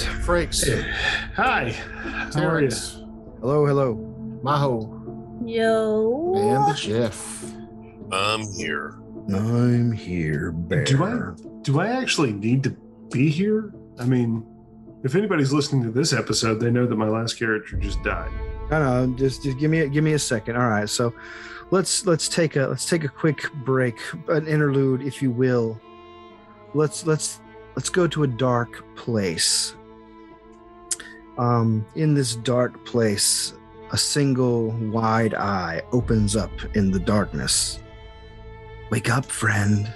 Frakes. Hi. How are you? Terrence. Hello. Maho. Yo. And the Jeff. I'm here. I'm here, Bear. Do I actually need to be here? I mean, if anybody's listening to this episode, they know that my last character just died. No, just give me a second. All right, so let's take a quick break, an interlude, if you will. Let's go to a dark place. In this dark place, a single wide eye opens up in the darkness. Wake up, friend.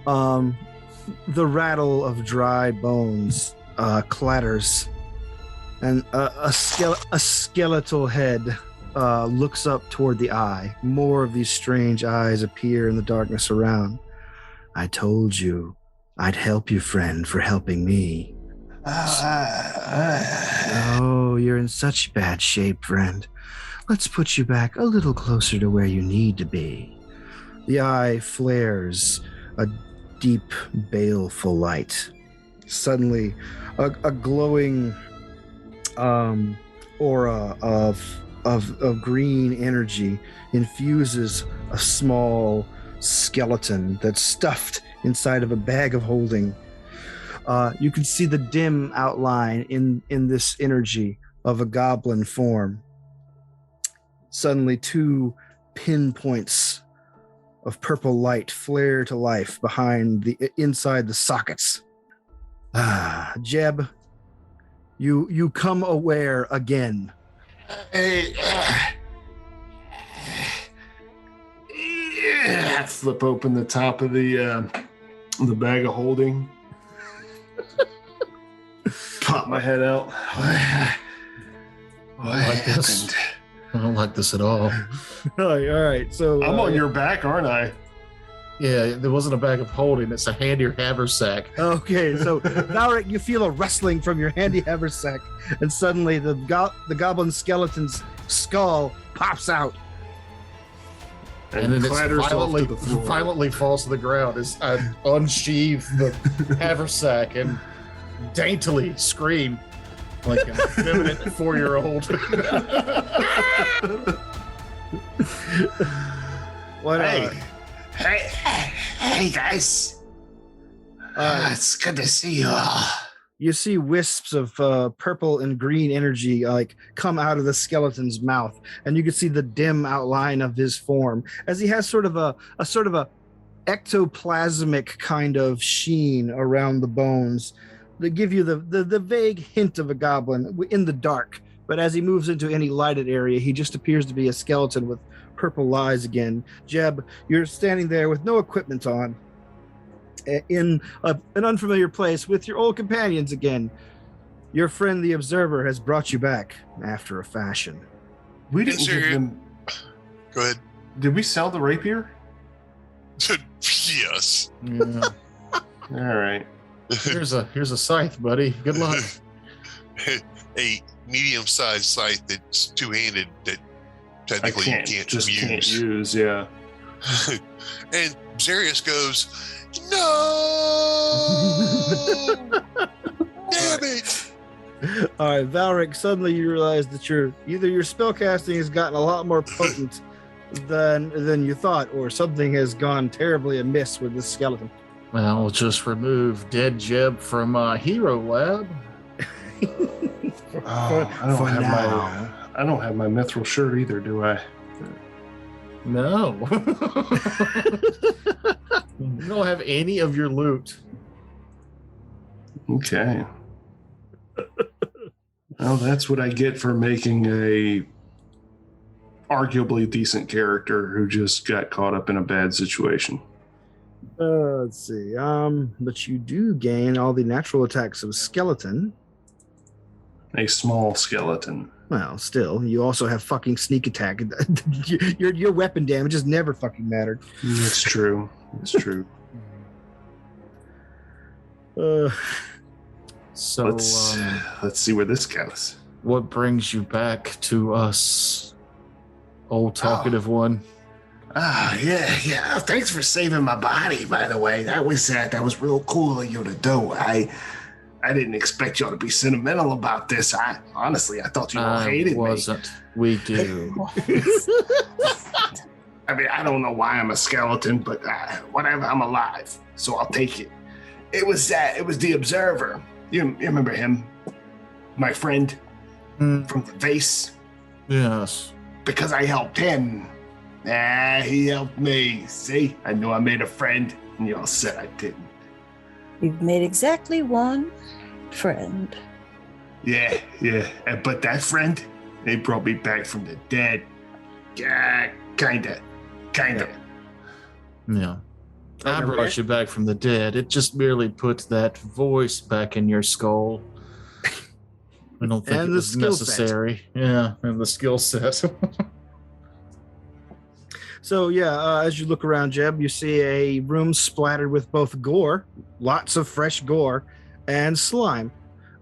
The rattle of dry bones clatters, and a skeletal head looks up toward the eye. More of these strange eyes appear in the darkness around. I told you I'd help you, friend, for helping me. Oh, you're in such bad shape, friend. Let's put you back a little closer to where you need to be. The eye flares a deep, baleful light. Suddenly, a glowing aura of green energy infuses a small skeleton that's stuffed inside of a bag of holding. You can see the dim outline in this energy of a goblin form. Suddenly, two pinpoints of purple light flare to life inside the sockets. Jeb, you come aware again. I flip open the top of the bag of holding. Pop my head out. What happened? I don't like this at all. All right. So I'm on your back, aren't I? Yeah, there wasn't a bag of holding. It's a handy haversack. Okay, so Lark, you feel a rustling from your handy haversack, and suddenly the goblin skeleton's skull pops out. And then clatters off to the it floor. violently falls to the ground as I unsheathe the haversack and daintily scream like an effeminate 4-year-old. What? Hey guys. It's good to see you all. You see wisps of purple and green energy come out of the skeleton's mouth, and you can see the dim outline of his form as he has sort of a ectoplasmic kind of sheen around the bones that give you the vague hint of a goblin in the dark. But as he moves into any lighted area, he just appears to be a skeleton with purple eyes again. Jeb, you're standing there with no equipment on, in an unfamiliar place with your old companions again. Your friend the Observer has brought you back after a fashion. We didn't give them. Go ahead. Did we sell the rapier? Yes. Yeah. All right. Here's a scythe, buddy. Good luck. A medium-sized scythe that's two-handed that technically you can't use. Yeah. And Zarius goes, no! Damn it! All right, Valric, suddenly you realize that your spellcasting has gotten a lot more potent than you thought, or something has gone terribly amiss with this skeleton. Well, we'll just remove dead Jeb from Hero Lab. I don't have my mithril shirt either, do I? No. You don't have any of your loot. Okay. Well, that's what I get for making a arguably decent character who just got caught up in a bad situation. Let's see. But you do gain all the natural attacks of a skeleton. A small skeleton. Well, still, you also have fucking sneak attack. Your weapon damage has never fucking mattered. That's true. It's true. So Let's see where this goes. what brings you back to us, old talkative one? Yeah. Thanks for saving my body, by the way. That was real cool of you to do. I didn't expect y'all to be sentimental about this. I thought you all hated me. Wasn't. We do. I mean, I don't know why I'm a skeleton, but whatever, I'm alive, so I'll take it. It was the Observer. You remember him? My friend from the vase? Yes. Because I helped him. He helped me. See? I knew I made a friend, and y'all said I didn't. You've made exactly one friend. Yeah. But that friend, they brought me back from the dead. Yeah, kinda. Yeah. I brought you back from the dead. It just merely put that voice back in your skull. I don't think it was necessary. Yeah, and the skill set. So as you look around, Jeb, you see a room splattered with both gore, lots of fresh gore, and slime.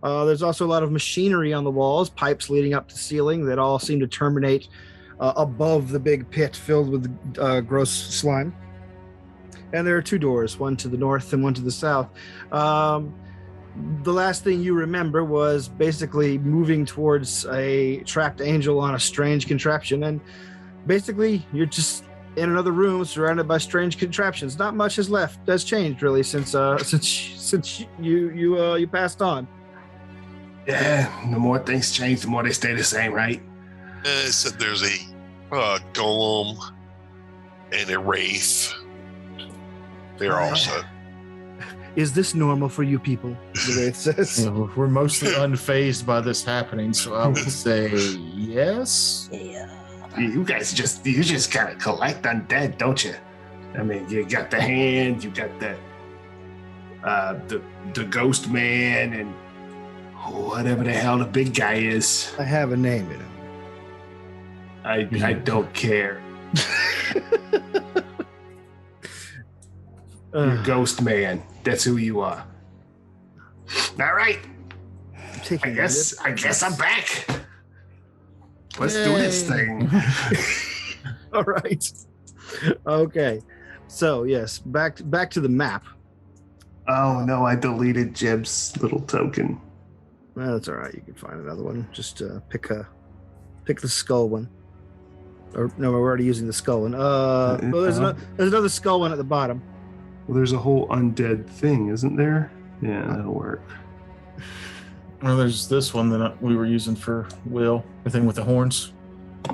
There's also a lot of machinery on the walls, pipes leading up to the ceiling that all seem to terminate above the big pit filled with gross slime. And there are two doors, one to the north and one to the south. The last thing you remember was basically moving towards a trapped angel on a strange contraption, and basically you're just in another room surrounded by strange contraptions. Not much has changed really since you passed on. Yeah, the more things change, the more they stay the same, right? So there's a golem and a wraith. They're also. Is this normal for you people? The Wraith says. We're mostly unfazed by this happening, so I would say yes. Yeah. You just kind of collect undead, don't you? I mean, you got the hand, you got the ghost man, and whatever the hell the big guy is. I have a name, you know. I don't care. You're Ghost Man. That's who you are. All right. I guess I'm back. Let's do this thing. All right. Okay. So yes, back to the map. Oh no, I deleted Jeb's little token. Well, that's all right. You can find another one. Just pick the skull one. Or no, we're already using the skull one. Well, there's another skull one at the bottom. Well, there's a whole undead thing, isn't there? Yeah, that'll work. Well, there's this one that we were using for Will. The thing with the horns.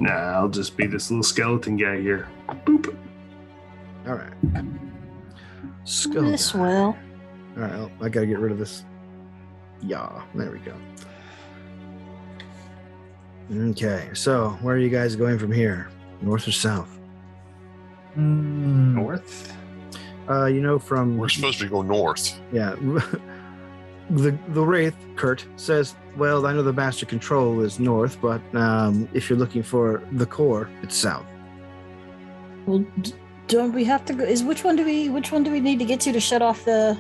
Nah, I'll just be this little skeleton guy here. Boop. All right. Skull. This well. All right, well, I gotta get rid of this. Yeah, there we go. Okay, so where are you guys going from here? North or south? North? From We're supposed to go north. yeah, the Wraith Kurt says, well, I know the master control is north, but if you're looking for the core, it's south. Well, don't we have to go? Which one do we need to get to shut off the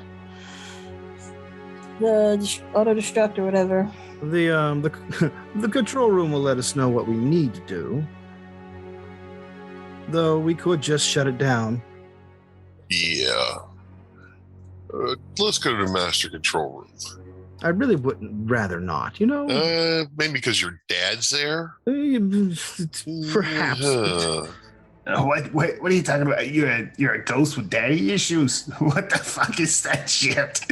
auto destruct or whatever? The control room will let us know what we need to do. Though we could just shut it down. Yeah. Let's go to the master control room. I really wouldn't rather not, you know? Maybe because your dad's there? Perhaps. What are you talking about? You're a ghost with daddy issues? What the fuck is that shit?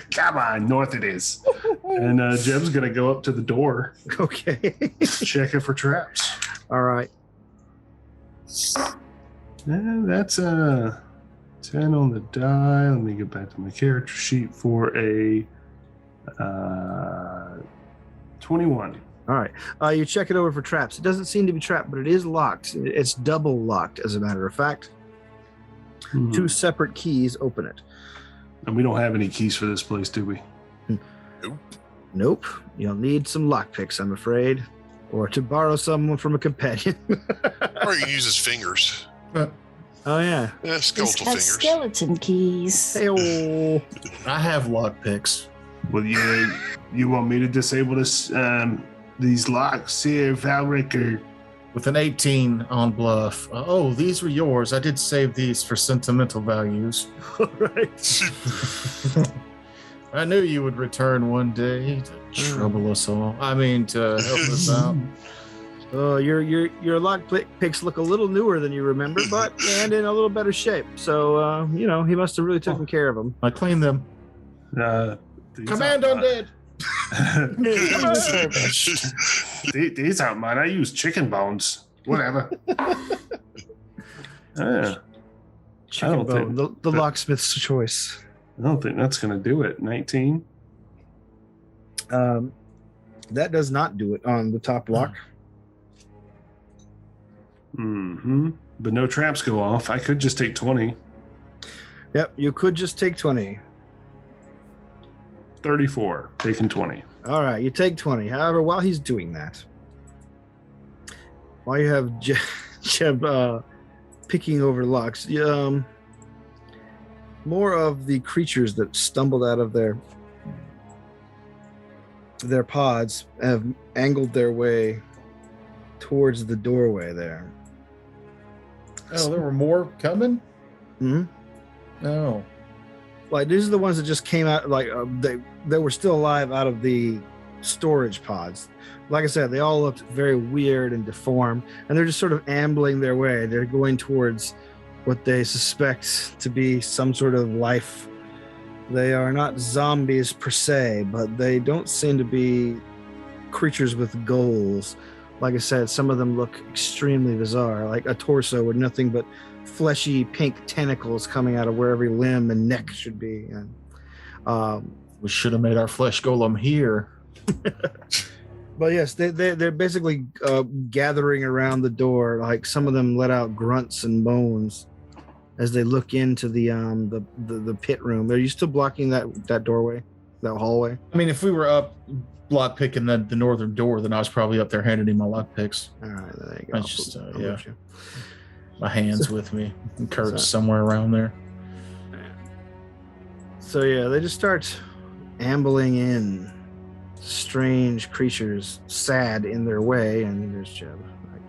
Come on, north it is. And Jeb's going to go up to the door. Okay. Check it for traps. All right. And that's a 10 on the die. Let me get back to my character sheet for a 21. All right. You check it over for traps. It doesn't seem to be trapped, but it is locked. It's double locked, as a matter of fact. Hmm. 2 separate keys open it. And we don't have any keys for this place, do we? Nope. You'll need some lockpicks, I'm afraid. Or to borrow someone from a companion. Or you can use his fingers. Oh, yeah. Skeletal Has fingers. skeleton keys. Hey-oh. I have lockpicks. Well, you want me to disable this these locks here, Valric, or With an 18 on bluff. These were yours. I did save these for sentimental values. All right. I knew you would return one day to trouble us all. I mean, to help us out. Oh, your lock picks look a little newer than you remember, and in a little better shape. So, he must have really taken care of them. I cleaned them. Command undead. These aren't mine. I use chicken bones. Whatever. Chicken bone, the locksmith's choice. I don't think that's going to do it. 19. That does not do it on the top lock. Mm-hmm. But no traps go off. I could just take 20. Yep, you could just take 20. 34. Taking 20. All right, you take 20. However, while he's doing that, while you have Jeb picking over locks, more of the creatures that stumbled out of their pods have angled their way towards the doorway there. Oh, there were more coming? Hmm? Oh. Like, these are the ones that just came out, like, they were still alive out of the storage pods. Like I said, they all looked very weird and deformed, and they're just sort of ambling their way. They're going towards what they suspect to be some sort of life. They are not zombies per se, but they don't seem to be creatures with goals. Like I said, some of them look extremely bizarre, like a torso with nothing but fleshy pink tentacles coming out of where every limb and neck should be. And we should have made our flesh golem here. But yes, they're basically gathering around the door. Like, some of them let out grunts and moans as they look into the pit room. Are you still blocking that doorway, that hallway? I mean, if we were up lock picking the northern door, then I was probably up there handing him my lock picks. All right, there you go. I just my hands with me. And Kurt's somewhere around there. So yeah, they just start ambling in. Strange creatures, sad in their way, and there's Jeb right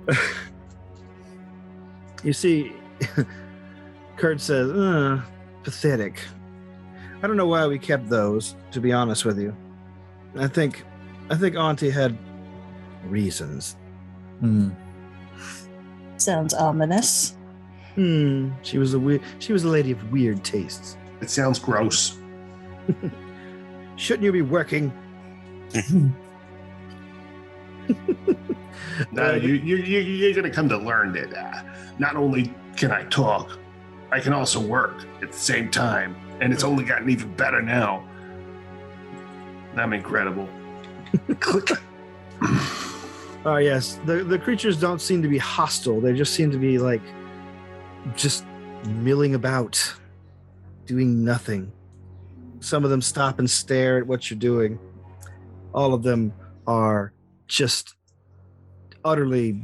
there. You see, Kurt says, pathetic. I don't know why we kept those, to be honest with you. I think Auntie had reasons. Sounds ominous. She was a lady of weird tastes. It sounds gross. Shouldn't you be working? No, you're going to come to learn that not only can I talk, I can also work at the same time. And it's only gotten even better now. I'm incredible. Oh, yes. The creatures don't seem to be hostile. They just seem to be, like, just milling about, doing nothing. Some of them stop and stare at what you're doing. All of them are just utterly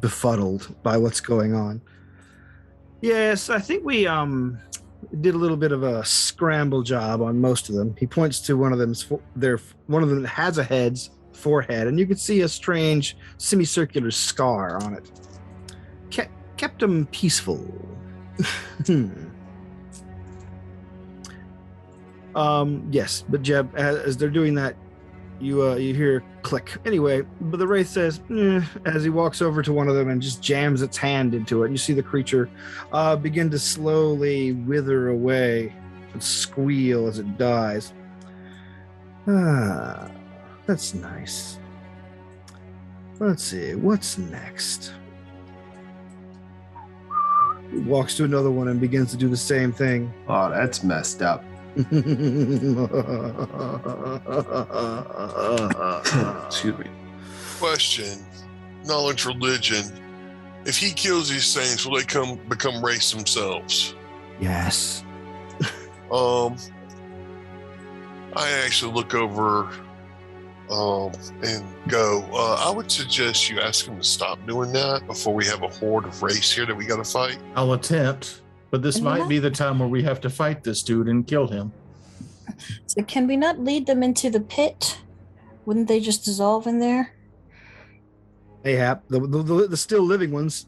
befuddled by what's going on. Yes, I think we did a little bit of a scramble job on most of them. He points to one of them. One of them has a head's forehead, and you can see a strange semicircular scar on it. Kept them peaceful. Yes, but Jeb, as they're doing that, you hear click. Anyway, but the wraith says, as he walks over to one of them and just jams its hand into it. You see the creature begin to slowly wither away and squeal as it dies. Ah, that's nice. Let's see, what's next? He walks to another one and begins to do the same thing. Oh, that's messed up. Excuse me. Question: knowledge, religion. If he kills these things, will they become race themselves? Yes. I actually look over and go, I would suggest you ask him to stop doing that before we have a horde of race here that we got to fight. I'll attempt, but this might be the time where we have to fight this dude and kill him. So can we not lead them into the pit? Wouldn't they just dissolve in there? Ahap, the still living ones.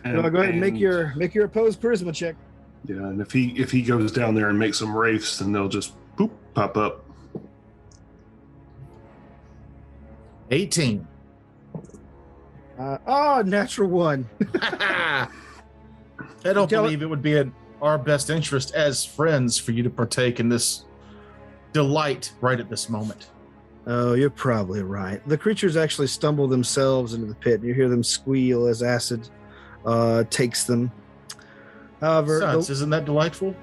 Go ahead and make your opposed charisma check. Yeah, and if he goes down there and makes some wraiths, then they'll just pop up. 18. Natural one. I don't believe it would be in our best interest as friends for you to partake in this delight right at this moment. Oh, you're probably right. The creatures actually stumble themselves into the pit, and you hear them squeal as acid takes them. However, Sons, isn't that delightful?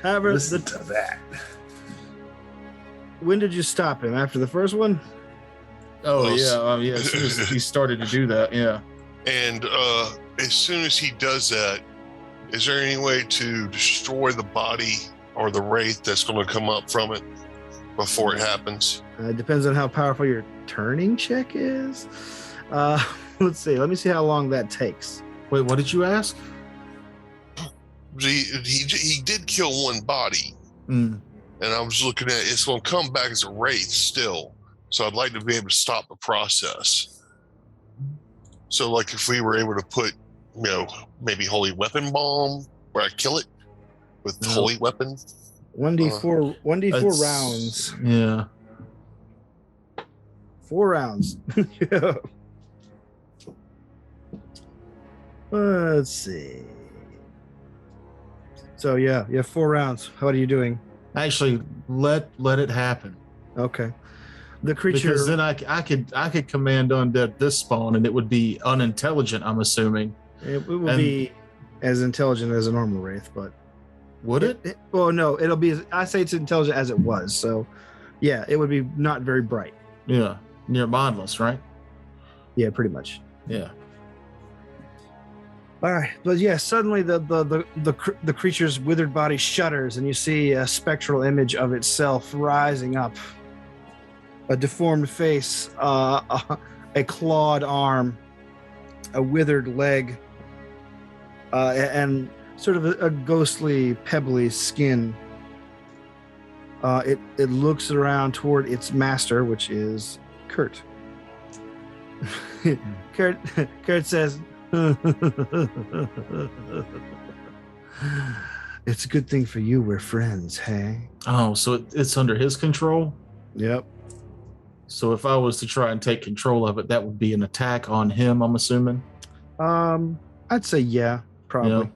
However, Listen to that. When did you stop him? After the first one? Oh, yeah. As soon as he started to do that, yeah. And as soon as he does that, is there any way to destroy the body or the wraith that's going to come up from it before it happens? It depends on how powerful your turning check is. Let's see. Let me see how long that takes. Wait, what did you ask? He did kill one body. And I was looking at it's going to come back as a wraith still. So I'd like to be able to stop the process. So, like, if we were able to put, maybe holy weapon bomb where I kill it with holy weapon. 1d4 rounds. Yeah. 4 rounds. Yeah. Let's see. So you have 4 rounds. What are you doing? Actually, let it happen. Okay. The creature. Because then I could command undead this spawn, and it would be unintelligent. I'm assuming it will be as intelligent as a normal wraith, but would it? Well, no, it'll be. I say it's intelligent as it was. So, yeah, it would be not very bright. Yeah, near mindless, right? Yeah, pretty much. Yeah. All right, but yeah, suddenly the creature's withered body shudders, and you see a spectral image of itself rising up. A deformed face, a clawed arm, a withered leg, and sort of a ghostly, pebbly skin. It looks around toward its master, which is Kurt. Kurt says, "It's a good thing for you we're friends, hey?" Oh, so it's under his control? Yep. So if I was to try and take control of it, that would be an attack on him, I'm assuming? I'd say yeah, probably.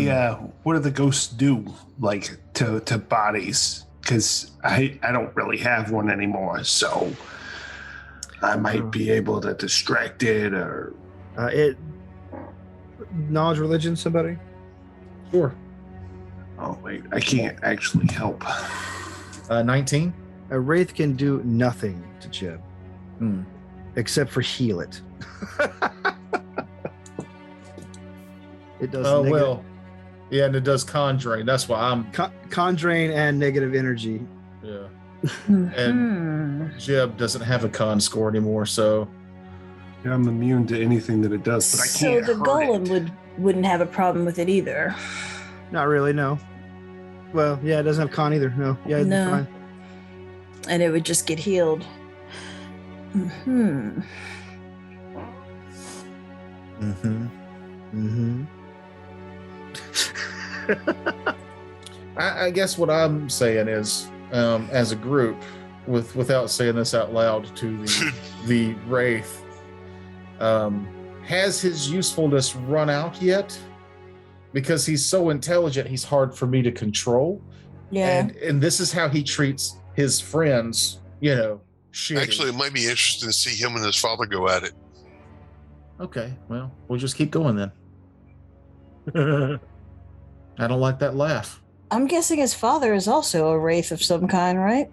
Yeah. What do the ghosts do, like, to bodies? Because I don't really have one anymore, so I might be able to distract it or... Knowledge religion, somebody? Sure. Oh, wait, I can't actually help. 19? A wraith can do nothing to Jeb. Except for heal it. It does Oh, well. Yeah, and it does conjuring. That's why I'm... Conjuring and negative energy. Yeah. And Jeb doesn't have a con score anymore, so... Yeah, I'm immune to anything that it does, but I can't So the hurt golem it. wouldn't have a problem with it either. Not really, no. Well, yeah, it doesn't have con either. No. Yeah, it'd be No. fine. And it would just get healed. I guess what I'm saying is, as a group, without saying this out loud to the Wraith, has his usefulness run out yet? Because he's so intelligent, he's hard for me to control. Yeah. And this is how he treats his friends, shitty. Actually, it might be interesting to see him and his father go at it. Okay, well, we'll just keep going then. I don't like that laugh. I'm guessing his father is also a wraith of some kind, right?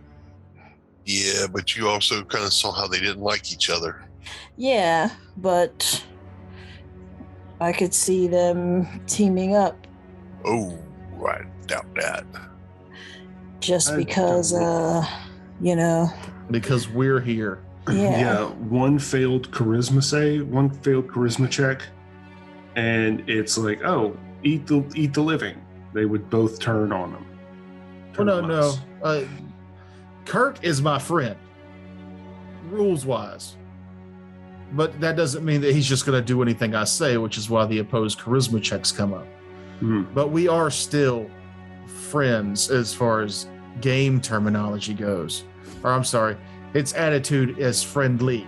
Yeah, but you also kind of saw how they didn't like each other. Yeah, but I could see them teaming up Oh, I doubt that. just I because, don't Because we're here. Yeah. One failed charisma check, and it's like, oh, eat the living. They would both turn on them. Oh, no. Kurt is my friend. Rules wise. But that doesn't mean that he's just going to do anything I say, which is why the opposed charisma checks come up. But we are still friends as far as game terminology goes. Or I'm sorry, its attitude is friendly.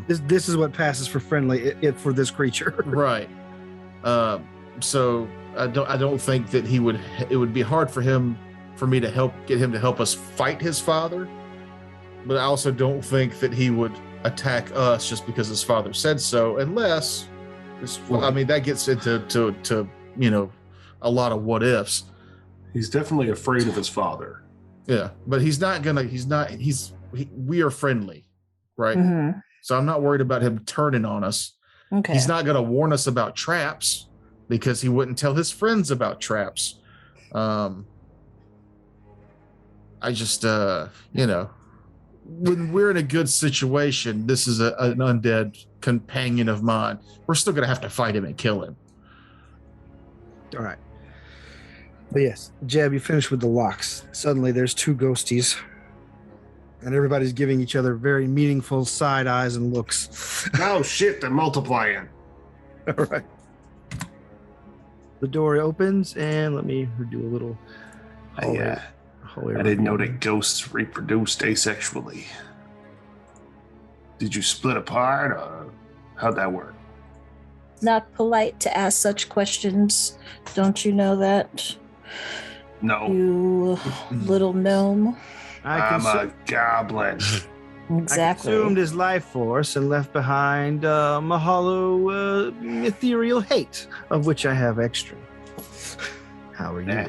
This is what passes for friendly for this creature. Right. So I don't think that it would be hard for me to get him to help us fight his father. But I also don't think that he would attack us just because his father said so, unless that gets into a lot of what ifs. He's definitely afraid of his father. Yeah, but we are friendly, right? Mm-hmm. So I'm not worried about him turning on us. Okay. He's not going to warn us about traps because he wouldn't tell his friends about traps. I just, when we're in a good situation, this is an undead companion of mine. We're still going to have to fight him and kill him. All right. But yes, Jeb, you finished with the locks. Suddenly there's two ghosties. And everybody's giving each other very meaningful side eyes and looks. Oh shit, they're multiplying. All right. The door opens, and let me do a little hallway. I didn't know that ghosts reproduced asexually. Did you split apart, or how'd that work? Not polite to ask such questions. Don't you know that? No. You little gnome. I'm a goblin. Exactly. I consumed his life force and left behind a hollow, ethereal hate, of which I have extra. How are you?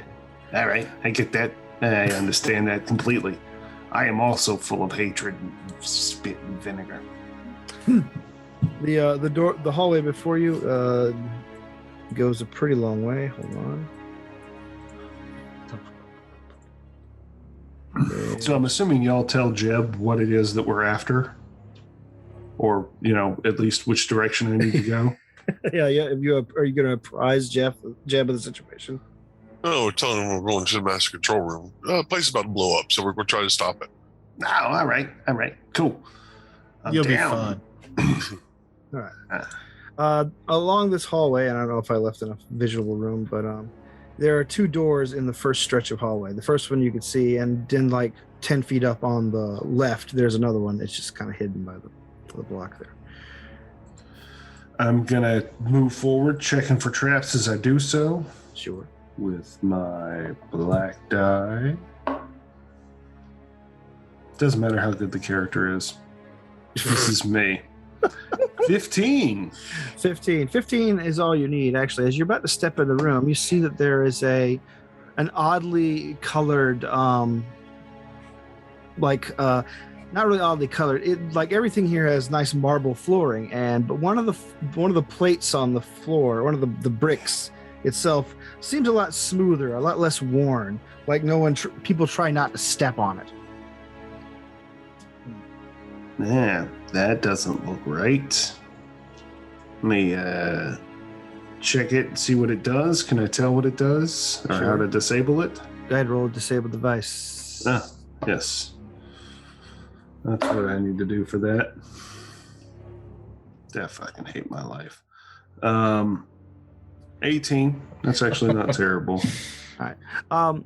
All right, I get that. I understand that completely. I am also full of hatred and spit and vinegar. The hallway before you goes a pretty long way. Hold on. So I'm assuming y'all tell Jeb what it is that we're after, or at least which direction I need to go. Yeah. Are you going to apprise Jeb of the situation? Oh, we're telling him we're going to the master control room. The place is about to blow up, so we're trying to stop it. Oh, all right, cool. You'll be fine. All right. Along this hallway, and I don't know if I left enough visual room, but there are two doors in the first stretch of hallway. The first one you can see, and then like 10 feet up on the left, there's another one. It's just kind of hidden by the block there. I'm gonna move forward, checking for traps as I do so. Sure. With my black die. Doesn't matter how good the character is. This is me. 15. 15 is all you need, actually. As you're about to step in the room, you see that there is an oddly colored, not really oddly colored. It like everything here has nice marble flooring, but one of the plates on the floor, one of the bricks itself, seems a lot smoother, a lot less worn. Like people try not to step on it. Yeah, that doesn't look right. Let me check it and see what it does. Can I tell what it does or how to disable it? Go ahead, roll disable device. Yes. That's what I need to do for that. I fucking hate my life. 18. That's actually not terrible. All right.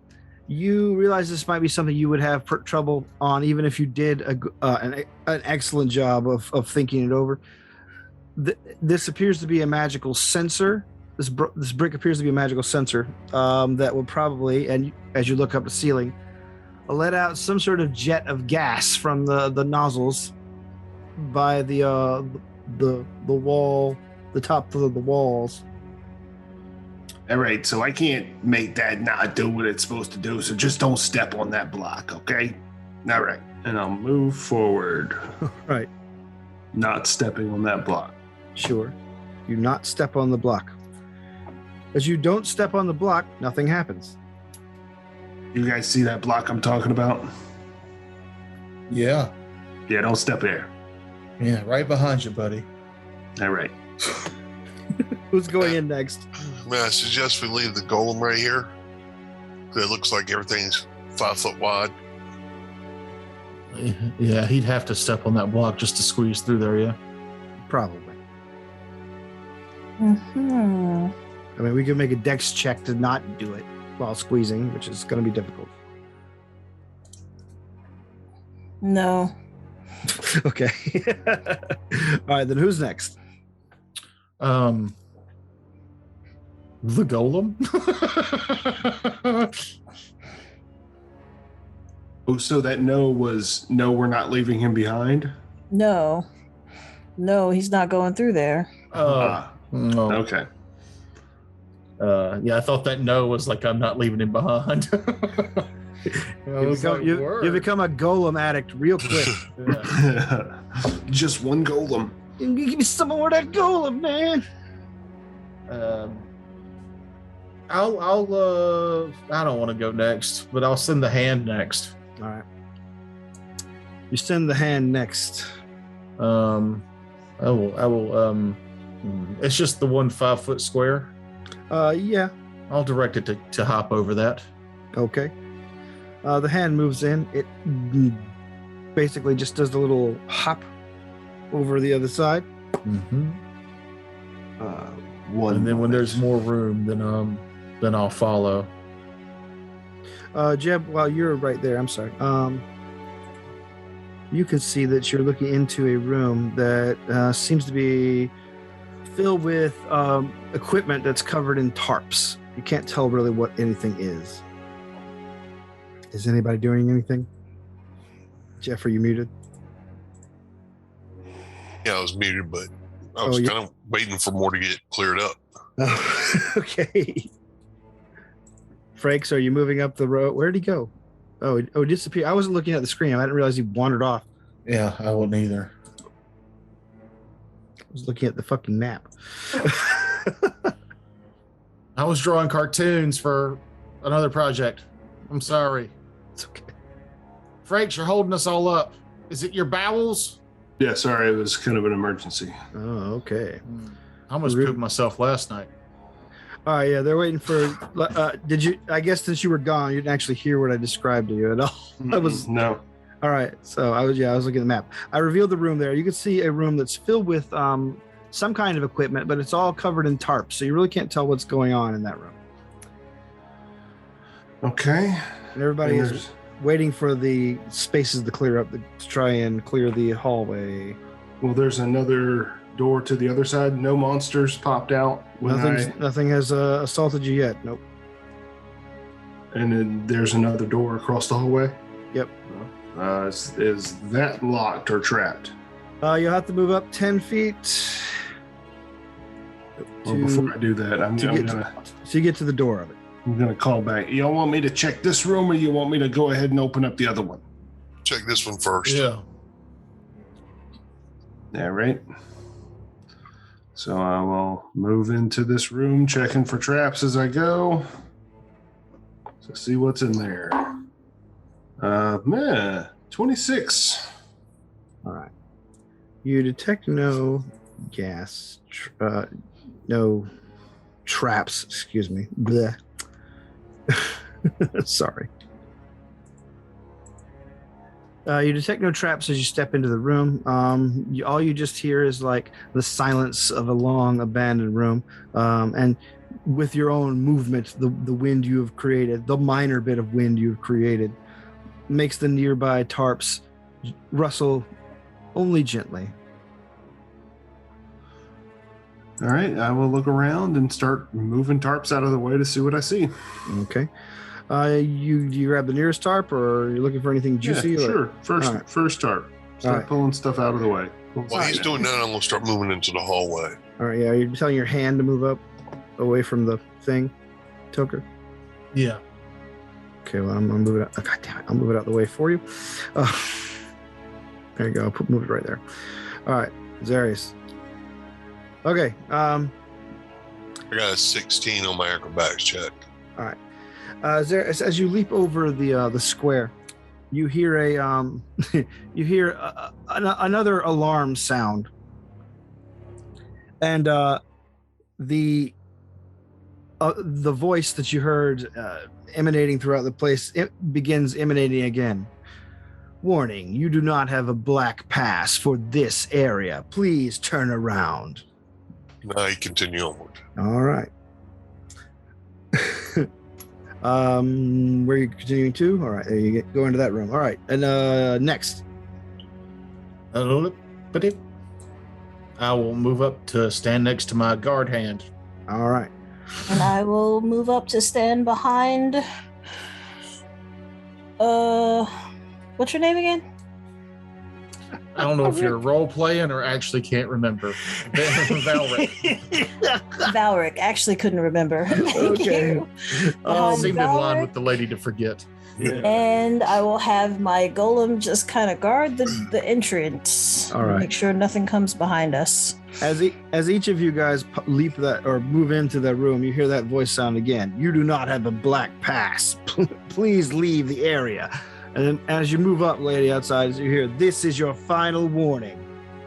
You realize this might be something you would have trouble on, even if you did an excellent job of thinking it over. This appears to be a magical sensor. This brick appears to be a magical sensor that will probably, and as you look up the ceiling, let out some sort of jet of gas from the nozzles by the wall, the top of the walls. All right, so I can't make that not do what it's supposed to do, so just don't step on that block, okay? All right, and I'll move forward. Right. Not stepping on that block. Sure. Do not step on the block. As you don't step on the block, nothing happens. You guys see that block I'm talking about? Yeah. Yeah, don't step there. Yeah, right behind you, buddy. All right. Who's going in next? May I suggest we leave the golem right here? It looks like everything's 5 foot wide. Yeah, he'd have to step on that block just to squeeze through there, yeah. Probably. Hmm. I mean, we could make a dex check to not do it while squeezing, which is going to be difficult. No. Okay. All right, then who's next? The golem. Oh, so that no was no, we're not leaving him behind? No. No, he's not going through there. No. Okay. Yeah, I thought that no was like I'm not leaving him behind. You become a golem addict real quick. Yeah. Just one golem. Give me some more of that golem, man. I don't want to go next, but I'll send the hand next. All right. You send the hand next. I will. It's just the 1 5-foot square. Yeah. I'll direct it to hop over that. Okay. The hand moves in. It basically just does the little hop over the other side. Mm-hmm. One. And then when there's more room, then I'll follow. Jeb, while you're right there, I'm sorry. You can see that you're looking into a room that seems to be filled with equipment that's covered in tarps. You can't tell really what anything is. Is anybody doing anything? Jeff, are you muted? Yeah, I was muted, but I was kind of waiting for more to get cleared up. Oh, okay. Frakes, are you moving up the road? Where'd he go? Oh, he disappeared. I wasn't looking at the screen. I didn't realize he wandered off. Yeah, I wouldn't either. I was looking at the fucking map. I was drawing cartoons for another project. I'm sorry. It's okay. Frakes, you're holding us all up. Is it your bowels? Yeah, sorry, it was kind of an emergency. Oh, okay. I almost pooped myself last night. Oh, yeah, they're waiting for... did you... I guess since you were gone, you didn't actually hear what I described to you at all. No. All right, so I was looking at the map. I revealed the room there. You can see a room that's filled with some kind of equipment, but it's all covered in tarps, so you really can't tell what's going on in that room. Okay. And everybody is waiting for the spaces to clear up to try and clear the hallway. Well, there's another door to the other side. No monsters popped out. Nothing has assaulted you yet. Nope. And then there's another door across the hallway. Yep. Is that locked or trapped? You'll have to move up 10 feet. Well, before I do that, so you get to the door of it. I'm gonna call back. Y'all want me to check this room, or you want me to go ahead and open up the other one? Check this one first. Yeah. Yeah, right. So I will move into this room, checking for traps as I go. So see what's in there. 26. All right. You detect no gas, no traps. Excuse me. Blech. Sorry. You detect no traps as you step into the room. All you just hear is like the silence of a long abandoned room. And with your own movement, the wind you have created, the minor bit of wind you've created, makes the nearby tarps rustle only gently. All right, I will look around and start moving tarps out of the way to see what I see. Okay. You grab the nearest tarp, or are you looking for anything juicy? Yeah, sure. First tarp. Start pulling stuff out of the way. While he's doing that, I'm going to start moving into the hallway. All right, yeah. Are you telling your hand to move up away from the thing, Toker? Yeah. Okay, well, I'm going to move it out. Oh, God damn it. I'll move it out of the way for you. There you go. Move it right there. All right, Zarius. Okay. I got a 16 on my acrobatics check. All right. As you leap over the square, you hear another alarm sound, and the voice that you heard emanating throughout the place, it begins emanating again. Warning, you do not have a black pass for this area. Please turn around. I continue onward. All right. Where are you continuing to? All right, there you go into that room. All right, and next. I will move up to stand next to my guard hand. All right. And I will move up to stand behind. What's your name again? I don't know if you're role playing or actually can't remember. Valric. Valric. Actually couldn't remember. Thank you. Seemed in line with the lady to forget. Yeah. And I will have my golem just kind of guard the entrance. All right. Make sure nothing comes behind us. As each of you guys leap that or move into that room, you hear that voice sound again. You do not have a black pass. Please leave the area. And then as you move up, lady outside, you hear, this is your final warning.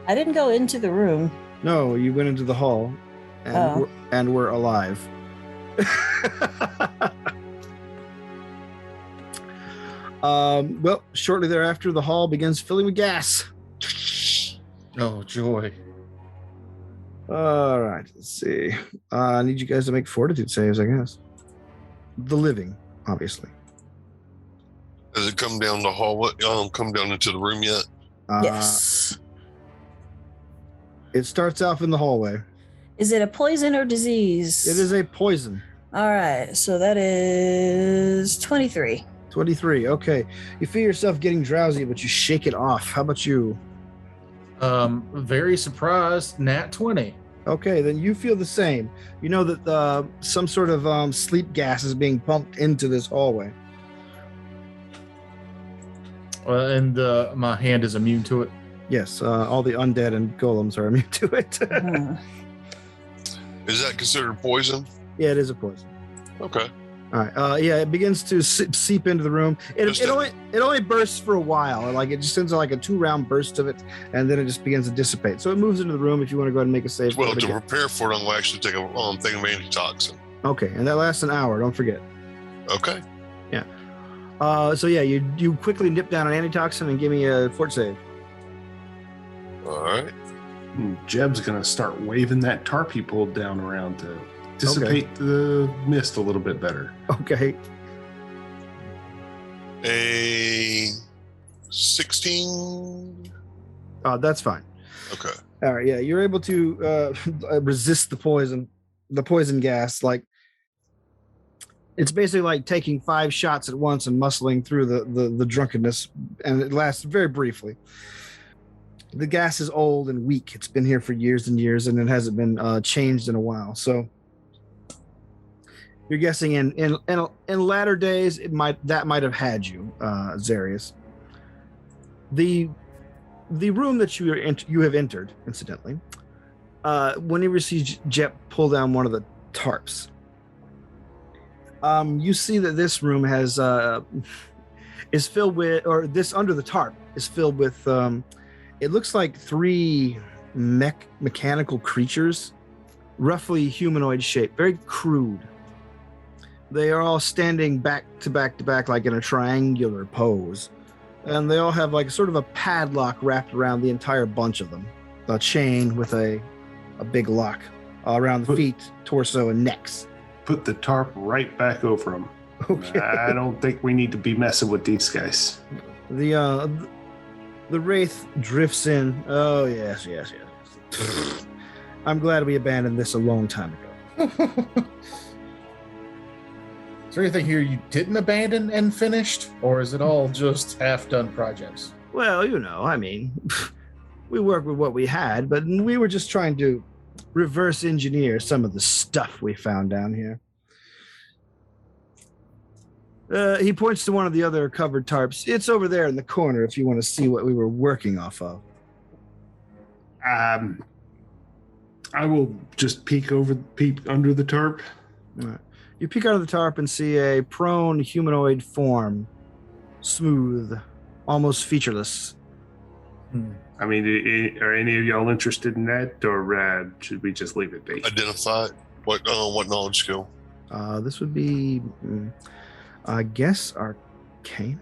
I didn't go into the room. No, you went into the hall and we're alive. Well, shortly thereafter, the hall begins filling with gas. Oh, joy. All right, let's see. I need you guys to make fortitude saves, I guess. The living, obviously. Does it come down the hallway? Come down into the room yet? Yes. It starts off in the hallway. Is it a poison or disease? It is a poison. All right, so that is 23. 23. Okay. You feel yourself getting drowsy, but you shake it off. How about you? Very surprised. Nat 20. Okay, then you feel the same. You know that some sort of sleep gas is being pumped into this hallway. And my hand is immune to it. Yes, all the undead and golems are immune to it. Is that considered poison? Yeah, it is a poison. Okay. All right. Yeah, it begins to seep into the room. It only bursts for a while. Like it just sends like a 2-round burst of it, and then it just begins to dissipate. So it moves into the room. If you want to go ahead and make a save. Well, to prepare for it, I'm going to actually take a thing of antitoxin. Okay, and that lasts an hour. Don't forget. Okay. Yeah. So yeah, you quickly nip down an antitoxin and give me a fort save. All right. Jeb's gonna start waving that tarp he pulled down around to dissipate the mist a little bit better. Okay. A 16. That's fine. Okay. All right. Yeah, you're able to resist the poison gas. Like it's basically like taking 5 shots at once and muscling through the drunkenness, and it lasts very briefly. The gas is old and weak. It's been here for years and years, and it hasn't been changed in a while. So you're guessing in latter days that might have had you, Zarius. The room that you have entered, incidentally, whenever you see Jep pull down one of the tarps, you see that this room has is filled with, or this under the tarp is filled with. It looks like 3 mechanical creatures, roughly humanoid shape, very crude. They are all standing back to back to back, like in a triangular pose. And they all have like sort of a padlock wrapped around the entire bunch of them. A chain with a big lock around the feet, torso, and necks. Put the tarp right back over them. Okay. I don't think we need to be messing with these guys. The Wraith drifts in. Oh, yes. I'm glad we abandoned this a long time ago. Is there anything here you didn't abandon and finished? Or is it all just half-done projects? Well, I mean, we worked with what we had, but we were just trying to reverse engineer some of the stuff we found down here. He points to one of the other covered tarps. It's over there in the corner if you want to see what we were working off of. I will just peek under the tarp. All right. You peek under the tarp and see a prone humanoid form, smooth, almost featureless. I mean, are any of y'all interested in that, or should we just leave it be? Identify what knowledge skill? This would be, I guess, Arcana.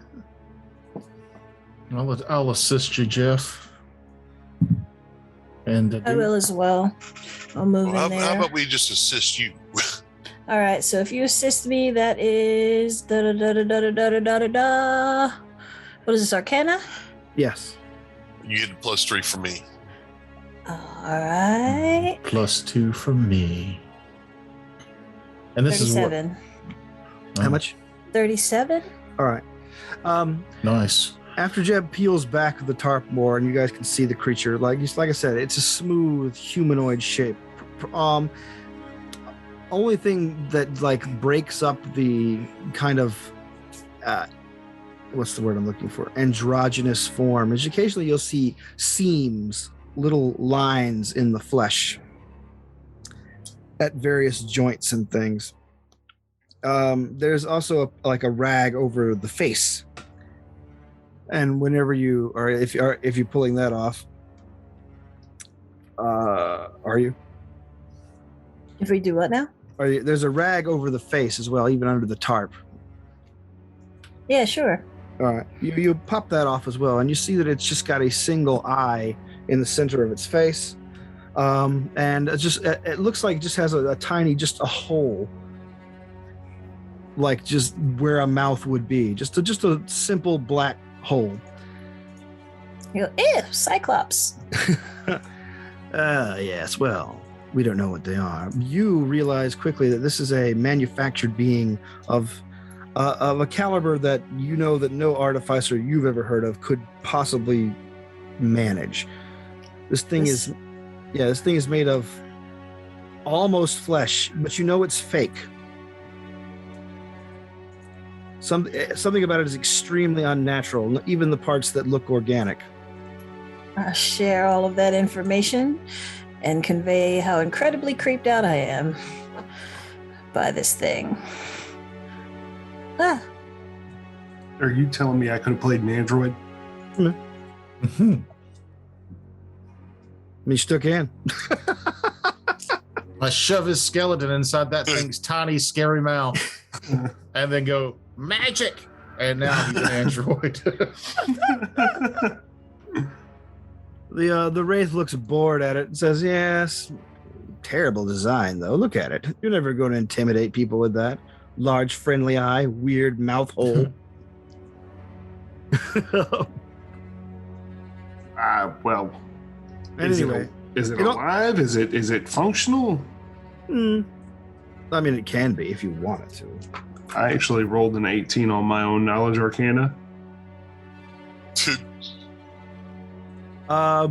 I'll assist you, Jeff. And I will as well. I'll move Well, in there. how about we just assist you? All right, so if you assist me, that is da da da da da da da da da da. What is this, Arcana? Yes. You get a +3 from me. All right. +2 from me. And this 37. is what? How much? 37? All right. Nice. After Jeb peels back the tarp more, and you guys can see the creature, like I said, it's a smooth humanoid shape. Only thing that like breaks up the kind of what's the word I'm looking for? Androgynous form is occasionally you'll see seams, little lines in the flesh at various joints and things. There's also a rag over the face. And whenever you are, if you're pulling that off, are you? If we do what now? There's a rag over the face as well, even under the tarp. Yeah, sure. All right, you pop that off as well, and you see that it's just got a single eye in the center of its face, and it looks like it just has a tiny, just a hole, like just where a mouth would be, just a simple black hole. You go, ew, Cyclops. Yes, well, we don't know what they are. You realize quickly that this is a manufactured being of a caliber that you know that no artificer you've ever heard of could possibly manage. This thing is made of almost flesh, but you know it's fake. Something about it is extremely unnatural, even the parts that look organic. I share all of that information and convey how incredibly creeped out I am by this thing. Ah. Are you telling me I could have played an android? Mm-hmm. You still can. I shove his skeleton inside that thing's tiny, scary mouth, and then go magic, and now he's an android. The wraith looks bored at it and says, "Yes, terrible design though. Look at it. You're never going to intimidate people with that large, friendly eye, weird mouth hole." Well. Anyway, is it alive? Is it functional? I mean, it can be if you want it to. I actually rolled an 18 on my own knowledge arcana. You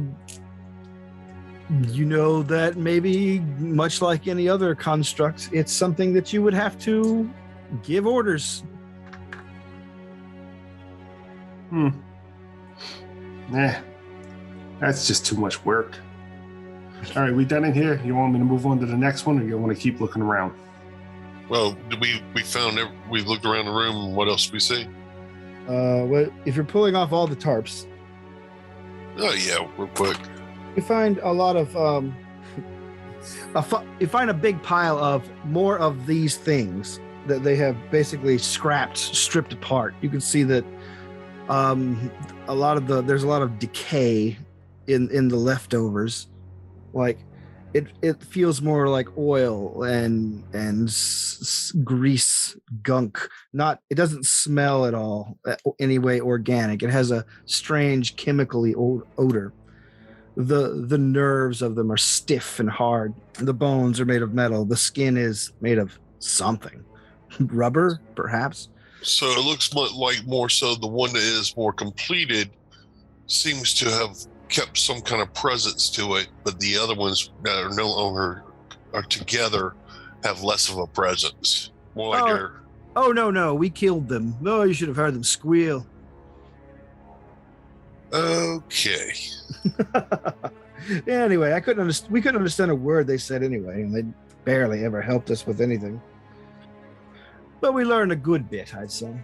know that maybe, much like any other construct, it's something that you would have to give orders. That's just too much work. All right, we done it here? You want me to move on to the next one, or you want to keep looking around? Well, we looked around the room. What else did we see? Well, if you're pulling off all the tarps, Oh yeah, real quick. you find a lot of you find a big pile of more of these things that they have basically stripped apart. You can see that there's a lot of decay in the leftovers. Like it feels more like oil and grease, gunk. It doesn't smell at all any way organic. It has a strange chemically odor. The nerves of them are stiff and hard. The bones are made of metal. The skin is made of something. Rubber, perhaps. So it looks like more so the one that is more completed seems to have kept some kind of presence to it, but the other ones that are no longer are together have less of a presence. More like they're... Oh, no, we killed them. Oh, you should have heard them squeal. Okay. Anyway, we couldn't understand a word they said anyway, and they barely ever helped us with anything. But we learned a good bit, I'd say.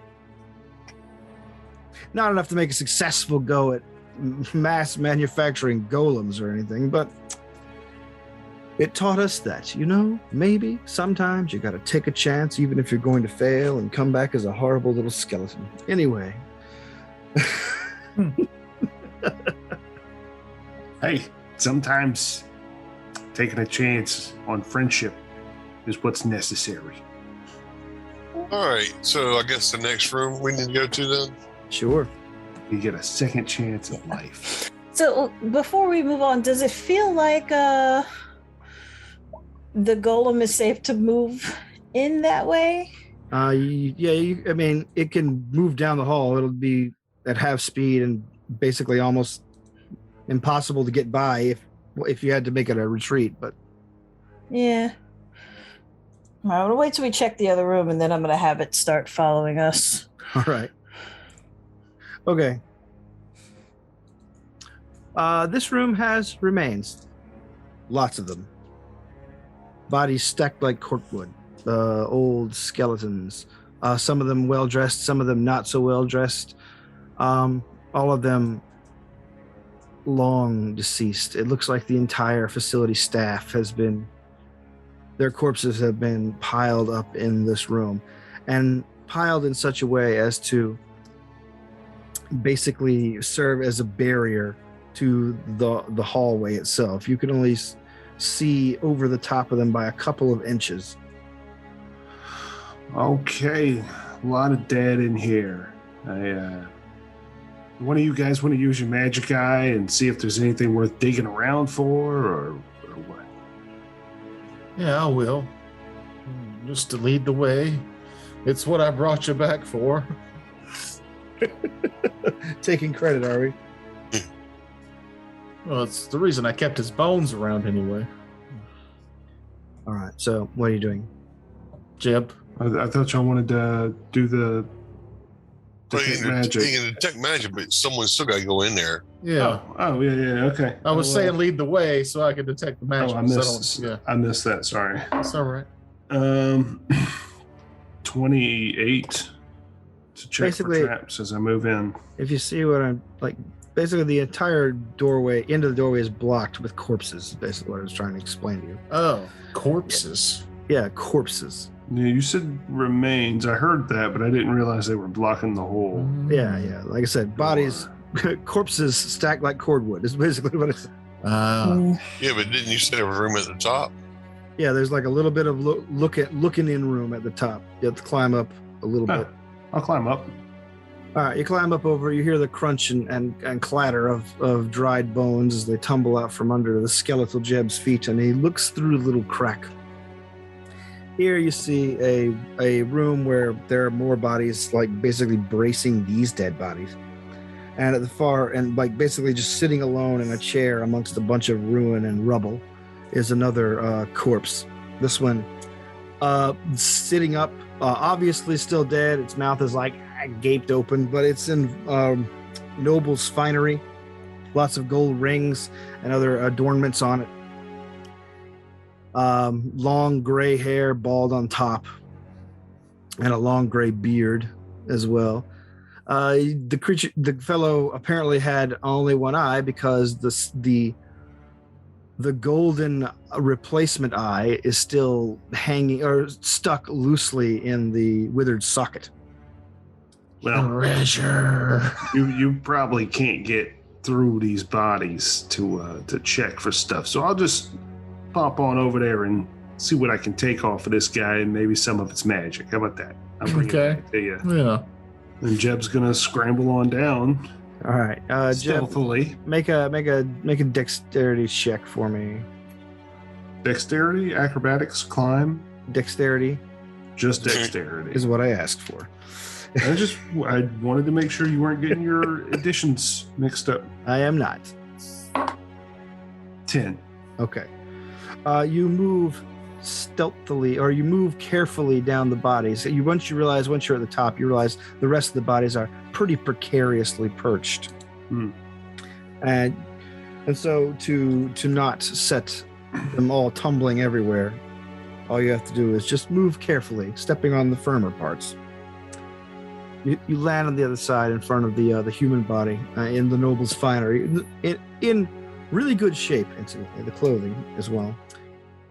Not enough to make a successful go at mass manufacturing golems or anything, but it taught us that, maybe sometimes you gotta take a chance even if you're going to fail and come back as a horrible little skeleton. Anyway. Hey, sometimes taking a chance on friendship is what's necessary. All right, so I guess the next room we need to go to then. Sure. You get a second chance at life. So before we move on, does it feel like the golem is safe to move in that way? I mean, it can move down the hall. It'll be at half speed and basically almost impossible to get by if you had to make it a retreat. But Yeah. All right, I'm gonna wait till we check the other room, and then I'm gonna have it start following us. all right. Okay. This room has remains. Lots of them. Bodies stacked like corkwood. Old skeletons. Some of them well dressed, some of them not so well dressed. All of them long deceased. It looks like the entire facility staff their corpses have been piled up in this room, and piled in such a way as to basically serve as a barrier to the hallway itself. You can only see over the top of them by a couple of inches. Okay, a lot of dead in here. One of you guys want to use your magic eye and see if there's anything worth digging around for, or what? Yeah, I will. Just to lead the way. It's what I brought you back for. Taking credit, are we? Well, it's the reason I kept his bones around anyway. All right, so what are you doing? Jeb. I thought y'all wanted to do the detect magic. You can detect magic, but someone's still got to go in there. Yeah. Oh, yeah, okay. I was saying lead the way so I could detect the magic. I missed that. Sorry. That's all right. 28 to check Basically, for traps as I move in. If you see what I'm like, basically the entire doorway, end of the doorway is blocked with corpses. Is basically what I was trying to explain to you. Oh, corpses. Yeah, corpses. Yeah, you said remains. I heard that, but I didn't realize they were blocking the hole. Yeah. Like I said, bodies, corpses stacked like cordwood is basically what it's. Yeah, but didn't you say there was a room at the top? Yeah, there's like a little bit of looking in room at the top. You have to climb up a little bit. I'll climb up. All right, you climb up over. You hear the crunch and clatter of dried bones as they tumble out from under the skeletal Jeb's feet, and he looks through a little crack. Here you see a room where there are more bodies, like basically bracing these dead bodies. And at the far end, like basically just sitting alone in a chair amongst a bunch of ruin and rubble, is another corpse. This one sitting up, obviously still dead. Its mouth is like gaped open, but it's in noble's finery. Lots of gold rings and other adornments on it. Long gray hair, bald on top, and a long gray beard as well. The fellow apparently had only one eye because the golden replacement eye is still hanging or stuck loosely in the withered socket. Well, treasure. You probably can't get through these bodies to check for stuff, so I'll just pop on over there and see what I can take off of this guy and maybe some of its magic. How about that? Okay. Yeah. And Jeb's gonna scramble on down. All right, stealthily. Jeb, make a dexterity check for me. Dexterity, acrobatics, climb. Dexterity. Just dexterity is what I asked for. I wanted to make sure you weren't getting your additions mixed up. I am not. 10. Okay. You move stealthily, or you move carefully down the bodies. Once you're at the top, you realize the rest of the bodies are pretty precariously perched. And so to not set them all tumbling everywhere, all you have to do is just move carefully, stepping on the firmer parts. You land on the other side in front of the human body in the noble's finery, in really good shape, incidentally, the clothing as well.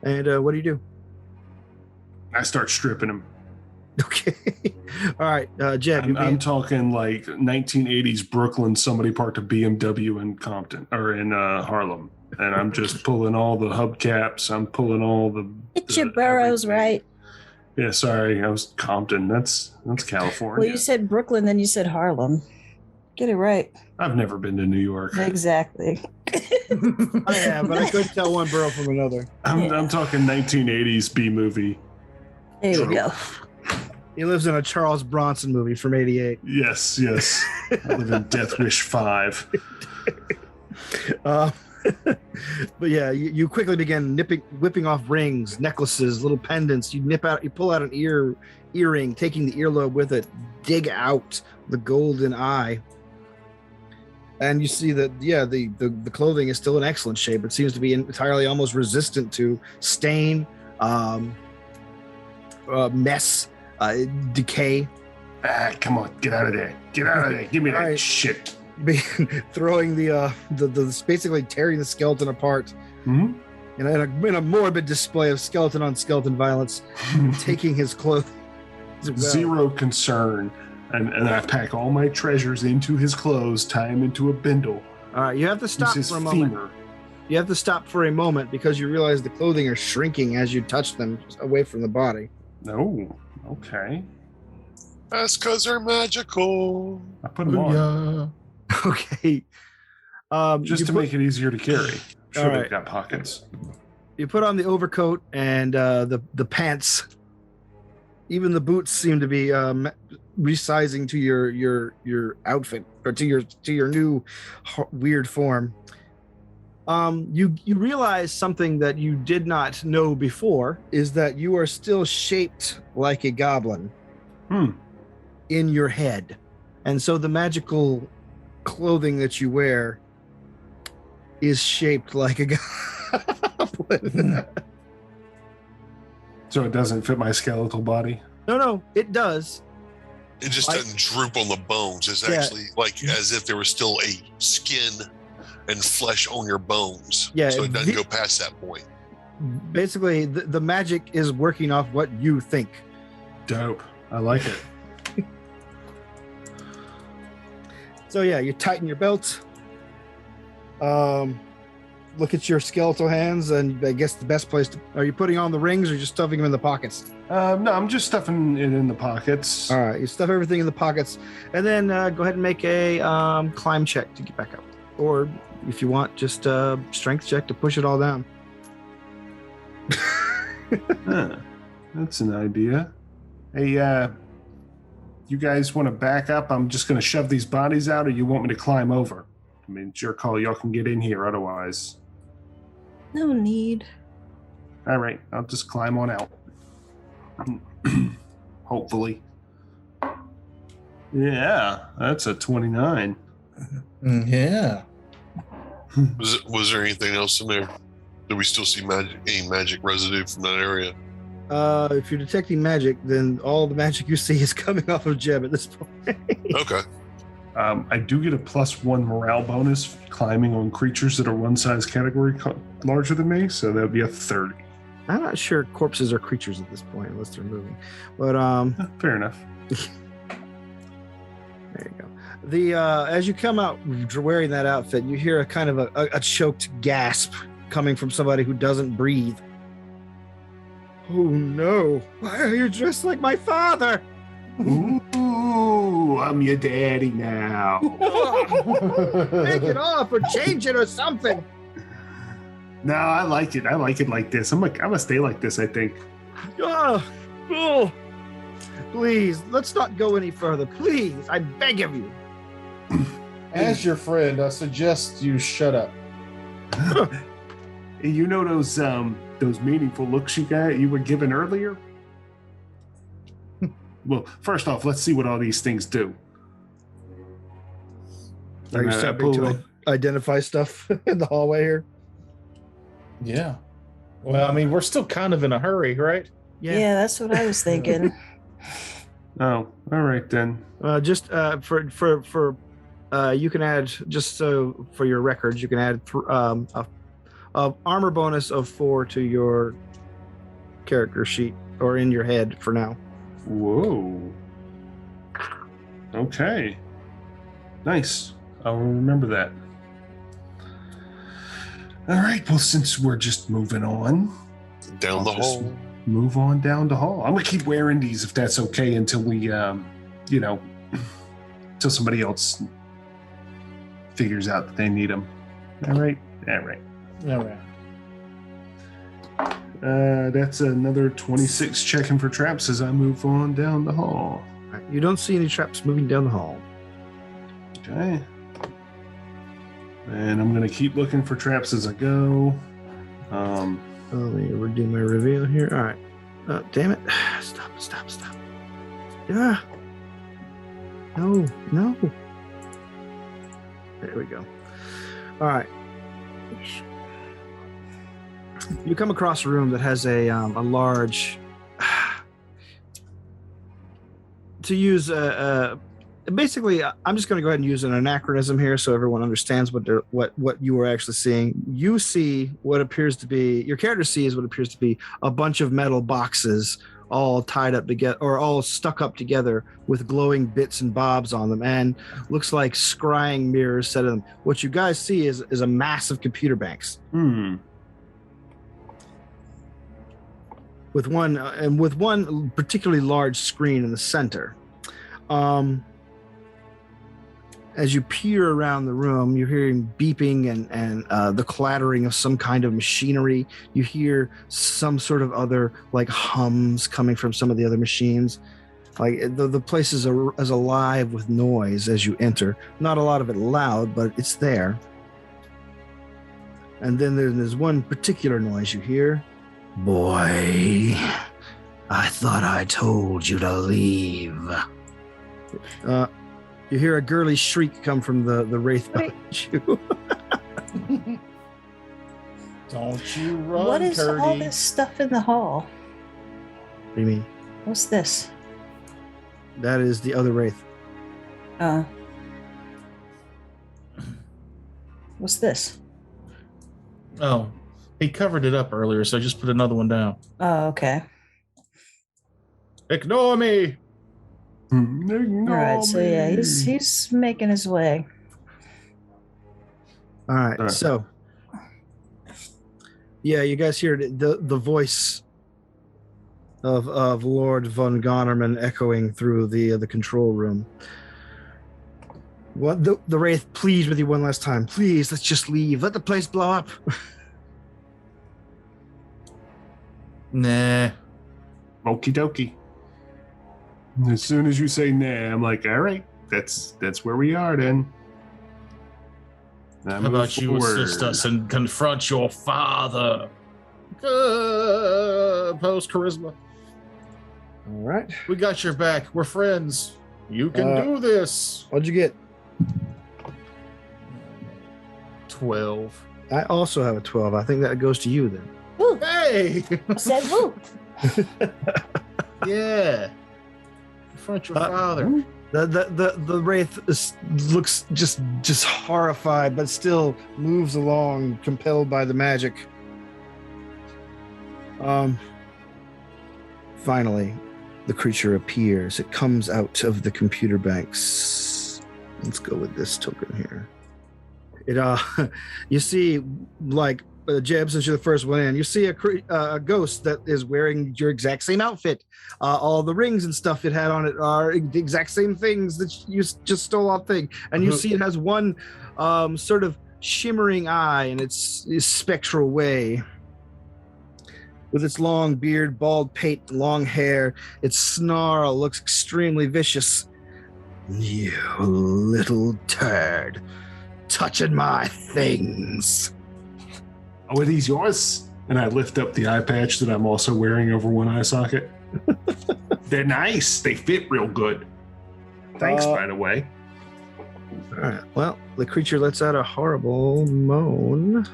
And what do you do? I start stripping him. Okay. All right, Jeb. I'm talking like 1980s Brooklyn. Somebody parked a BMW in Compton or in Harlem, and I'm just pulling all the hubcaps. I'm pulling all the. Get your boroughs right. Yeah, sorry, I was Compton. That's California. Well, you said Brooklyn, then you said Harlem. Get it right. I've never been to New York. Exactly. Yeah, but I couldn't tell one borough from another. I'm talking 1980s B movie. There you go. He lives in a Charles Bronson movie from '88. Yes. I live in Death Wish 5. But yeah, you quickly begin whipping off rings, necklaces, little pendants. You pull out an earring, taking the earlobe with it, dig out the golden eye. And you see that, the clothing is still in excellent shape. It seems to be entirely almost resistant to stain, mess, decay. Come on, get out of there. Get out of there. Give me that shit. Throwing the basically tearing the skeleton apart. Mm-hmm. In a morbid display of skeleton on skeleton violence, taking his clothes. Zero concern. And I pack all my treasures into his clothes, tie him into a bindle. All right, you have to stop for a moment. Femur. You have to stop for a moment because you realize the clothing are shrinking as you touch them away from the body. No, okay. That's because they're magical. I put them on. Okay. Just to make it easier to carry. Sure, they've got pockets. You put on the overcoat and the pants. Even the boots seem to be resizing to your outfit or to your new weird form. You realize something that you did not know before is that you are still shaped like a goblin in your head, and so the magical clothing that you wear is shaped like a goblin. So it doesn't fit my skeletal body? No, it does. It just doesn't droop on the bones. It's actually like as if there was still a skin and flesh on your bones. Yeah, so it doesn't go past that point. Basically, the magic is working off what you think. Dope. I like it. So yeah, you tighten your belt. Look at your skeletal hands, and I guess the best place to... Are you putting on the rings or just stuffing them in the pockets? No, I'm just stuffing it in the pockets. All right, you stuff everything in the pockets, and then go ahead and make a climb check to get back up. Or if you want, just a strength check to push it all down. That's an idea. Hey, you guys want to back up? I'm just going to shove these bodies out, or you want me to climb over? I mean, it's your call. Y'all can get in here otherwise. No need. All right, I'll just climb on out. Hopefully. Yeah, that's a 29. Yeah. Was there anything else in there? Do we still see any magic residue from that area? If you're detecting magic, then all the magic you see is coming off of Jeb at this point. Okay. I do get a +1 morale bonus climbing on creatures that are one size category larger than me, so that would be a 30. I'm not sure corpses are creatures at this point unless they're moving. But fair enough. There you go. As you come out wearing that outfit, you hear a kind of a choked gasp coming from somebody who doesn't breathe. Oh no! Why are you dressed like my father? Ooh, I'm your daddy now. Take it off or change it or something. No, I like it. I like it like this. I'm gonna stay like this, I think. Oh, please, let's not go any further. Please, I beg of you. As your friend, I suggest you shut up. You know those meaningful looks you were given earlier? Well, first off, let's see what all these things do. Are you stopping to identify stuff in the hallway here? Yeah. Well, I mean, we're still kind of in a hurry, right? Yeah, that's what I was thinking. Oh, all right then. Just for you can add, just so for your records, you can add a armor bonus of 4 to your character sheet or in your head for now. Whoa. Okay. Nice. I'll remember that. All right. Well, since we're just moving on, Down the hall. Move on down the hall. I'm gonna keep wearing these if that's okay until we, until somebody else figures out that they need them. All right. All right. All right. That's another 26 checking for traps as I move on down the hall. You don't see any traps moving down the hall. Okay. And I'm going to keep looking for traps as I go. Let me redo my reveal here. All right. Damn it. Stop. Yeah. No. There we go. All right. You come across a room that has a large, to use basically, I'm just going to go ahead and use an anachronism here so everyone understands what you are actually seeing. You see what appears to be, your character sees what appears to be a bunch of metal boxes all tied up together or all stuck up together with glowing bits and bobs on them, and looks like scrying mirrors set in them. What you guys see is a massive computer banks. With one particularly large screen in the center. As you peer around the room, you're hearing beeping and the clattering of some kind of machinery. You hear some sort of other like hums coming from some of the other machines. Like the place is as alive with noise as you enter. Not a lot of it loud, but it's there. And then there's one particular noise you hear. Boy, I thought I told you to leave. You hear a girly shriek come from the wraith behind you. Don't you run, What is Curdy. all this stuff in the hall? What do you mean? What's this? That is the other wraith. What's this? Oh, he covered it up earlier, so I just put another one down. Oh, okay. Ignore me. All right, so yeah, he's making his way. All right, so yeah, you guys hear the voice of Lord von Gonerman echoing through the control room. What the wraith pleads with you one last time. Please, let's just leave. Let the place blow up. Nah. Okie dokie. As soon as you say nah, I'm like, all right, that's where we are then. How about you assist us and confront your father? Post charisma. All right. We got your back. We're friends. You can do this. What'd you get? 12. I also have a 12. I think that goes to you then. Woo! Hey! I said woo! Yeah. Confront your father. The wraith looks just horrified, but still moves along, compelled by the magic. Finally, the creature appears. It comes out of the computer banks. Let's go with this token here. You see, like Jeb, since you're the first one in, you see a ghost that is wearing your exact same outfit. All the rings and stuff it had on it are the exact same things that you just stole off thing. And you see it has one sort of shimmering eye in its spectral way. With its long beard, bald pate, long hair, its snarl looks extremely vicious. You little turd, touching my things. Oh, are these yours? And I lift up the eye patch that I'm also wearing over one eye socket. They're nice. They fit real good. Thanks, by the way. All right. Well, the creature lets out a horrible moan.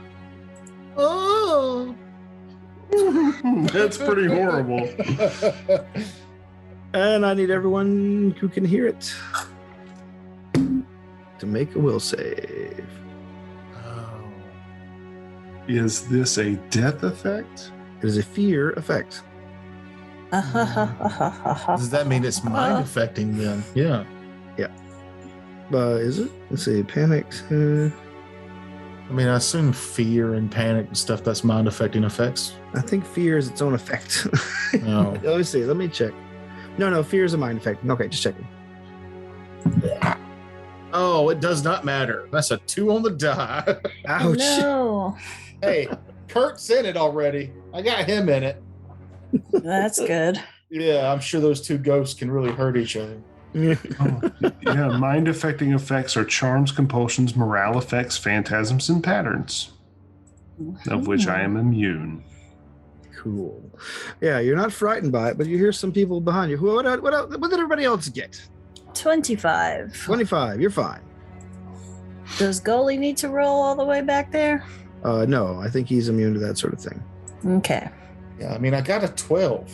Oh! That's pretty horrible. And I need everyone who can hear it to make a will save. Is this a death effect? It is a fear effect. Does that mean it's mind affecting then? Yeah. Is it? Let's see. Panics. I mean, I assume fear and panic and stuff, that's mind affecting effects. I think fear is its own effect. No. Let me see. Let me check. No, fear is a mind effect. Okay, just checking. Oh, it does not matter. That's a 2 on the die. Ouch. No. Hey, Kurt's in it already. I got him in it. That's good. Yeah, I'm sure those 2 ghosts can really hurt each other. Yeah, mind affecting effects are charms, compulsions, morale effects, phantasms, and patterns, of which I am immune. Cool. Yeah, you're not frightened by it, but you hear some people behind you. What did everybody else get? 25. 25. You're fine. Does Goalie need to roll all the way back there? No, I think he's immune to that sort of thing. Okay. Yeah, I mean, I got a 12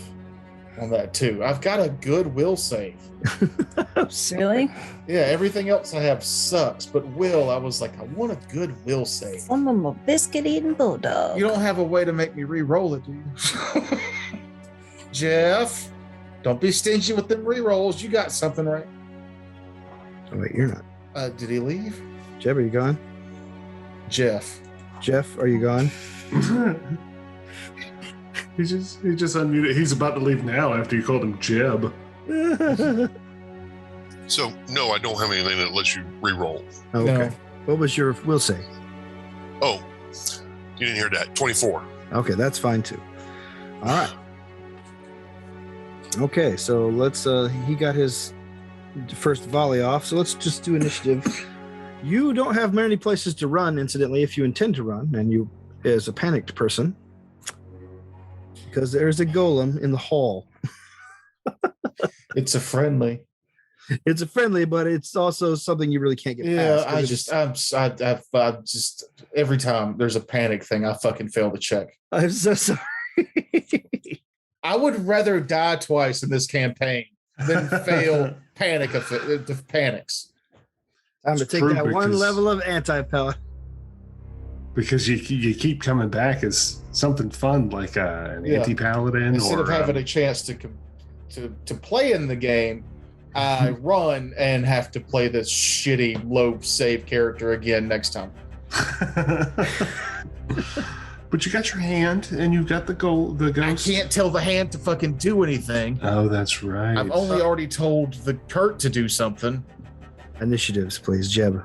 on that too. I've got a good will save. Really? Yeah, everything else I have sucks, but will, I was like, I want a good will save. I'm a biscuit eating bulldog. You don't have a way to make me re-roll it, do you? Jeff, don't be stingy with them re-rolls. You got something right. Oh, wait, you're not. Did he leave? Jeb, are you gone? Jeff, are you gone? He just unmuted. He's about to leave now after you called him Jeb. So, no, I don't have anything that lets you re-roll. Okay. No. What was your will save? Oh, you didn't hear that. 24. Okay, that's fine too. All right. Okay, so let's he got his first volley off, so let's just do initiative. You don't have many places to run, incidentally, if you intend to run, and you is a panicked person, because there's a golem in the hall. it's a friendly. It's a friendly, but it's also something you really can't get past. I just every time there's a panic thing, I fucking fail to check. I'm so sorry. I would rather die twice in this campaign than fail panics. Time to It's take true, that one because- level of anti-power. Because you keep coming back as something fun, like an anti-paladin, Instead or of having a chance to play in the game, I run and have to play this shitty low save character again next time. But you got your hand, and you've got the I ghost. can't tell the hand to fucking do anything. Oh, that's right. I've only already told the Kurt to do something. Initiatives, please, Jeb.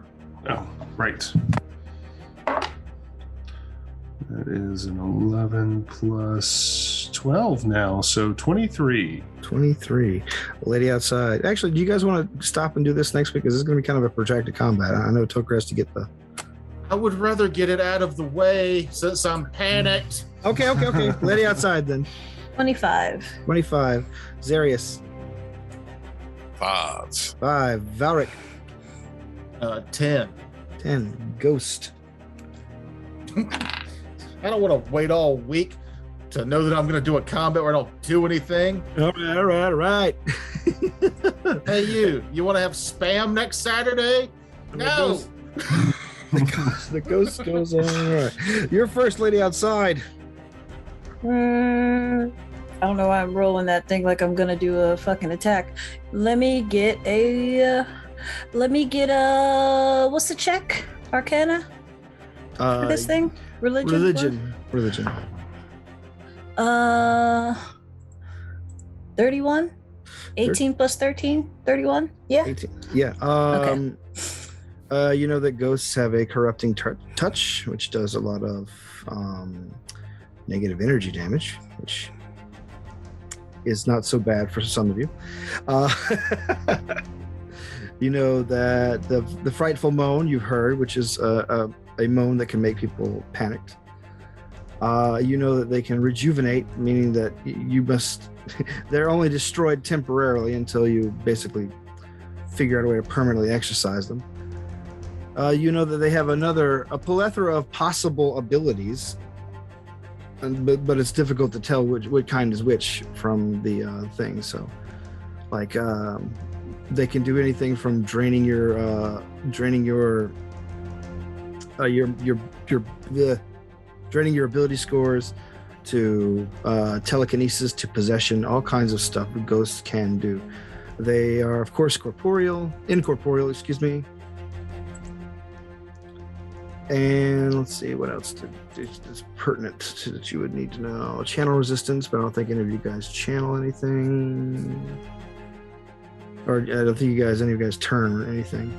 Oh, right. That is an 11 plus 12 now, so 23. 23. Lady outside. Actually, do you guys want to stop and do this next week? Because this is going to be kind of a protracted combat. I know Toker has to get the... I would rather get it out of the way since I'm panicked. Okay. Lady outside then. 25. 25. Zarius. 5. 5. Valric. 10. 10. Ghost. I don't want to wait all week to know that I'm going to do a combat where I don't do anything. All right. Hey, you want to have spam next Saturday? No. The ghost goes on. All right. You're first, lady outside. I don't know why I'm rolling that thing like I'm going to do a fucking attack. Let me get what's the check? Arcana? For this thing? Religion. 31? 18 plus 13? 31? Yeah. 18. Yeah. You know that ghosts have a corrupting touch, which does a lot of negative energy damage, which is not so bad for some of you. You know that the frightful moan you've heard, which is a moan that can make people panicked. You know that they can rejuvenate, meaning that they're only destroyed temporarily until you basically figure out a way to permanently exercise them. You know that they have a plethora of possible abilities, but it's difficult to tell what kind is which from the thing. So, like, they can do anything from draining your ability scores to telekinesis to possession, all kinds of stuff that ghosts can do. They are, of course, incorporeal, excuse me. And let's see, what else is pertinent to that you would need to know. Channel resistance, but I don't think any of you guys channel anything. Or I don't think any of you guys turn or anything.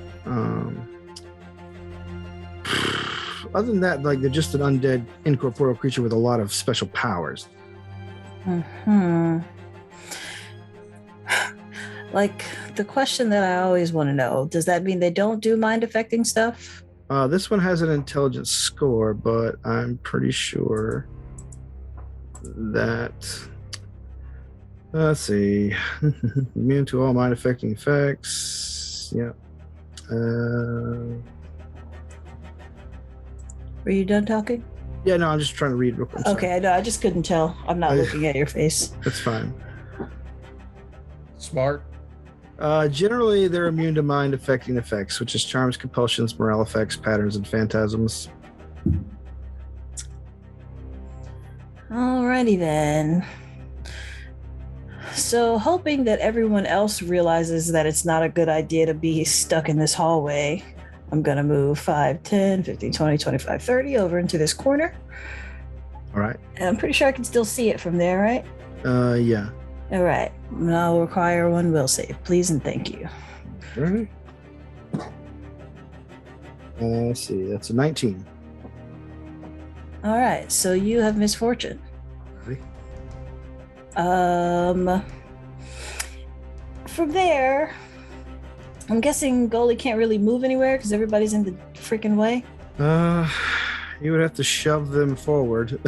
Other than that, like they're just an undead incorporeal creature with a lot of special powers. Like the question that I always want to know, does that mean they don't do mind affecting stuff? This one has an intelligence score, but I'm pretty sure that, let's see, immune to all mind affecting effects. Yeah. Were you done talking? Yeah, no, I'm just trying to read real quick. Okay, I know. I just couldn't tell. I'm not looking at your face. That's fine. Smart. Generally, they're immune to mind affecting effects, which is charms, compulsions, morale effects, patterns, and phantasms. Alrighty then. So, hoping that everyone else realizes that it's not a good idea to be stuck in this hallway, I'm going to move 5, 10, 15, 20, 25, 30 over into this corner. All right. And I'm pretty sure I can still see it from there, right? Yeah. All right. I'll require one will save, please and thank you. All right. Let's see. That's a 19. All right. So you have misfortune. Okay. From there, I'm guessing Goalie can't really move anywhere because everybody's in the freaking way. You would have to shove them forward.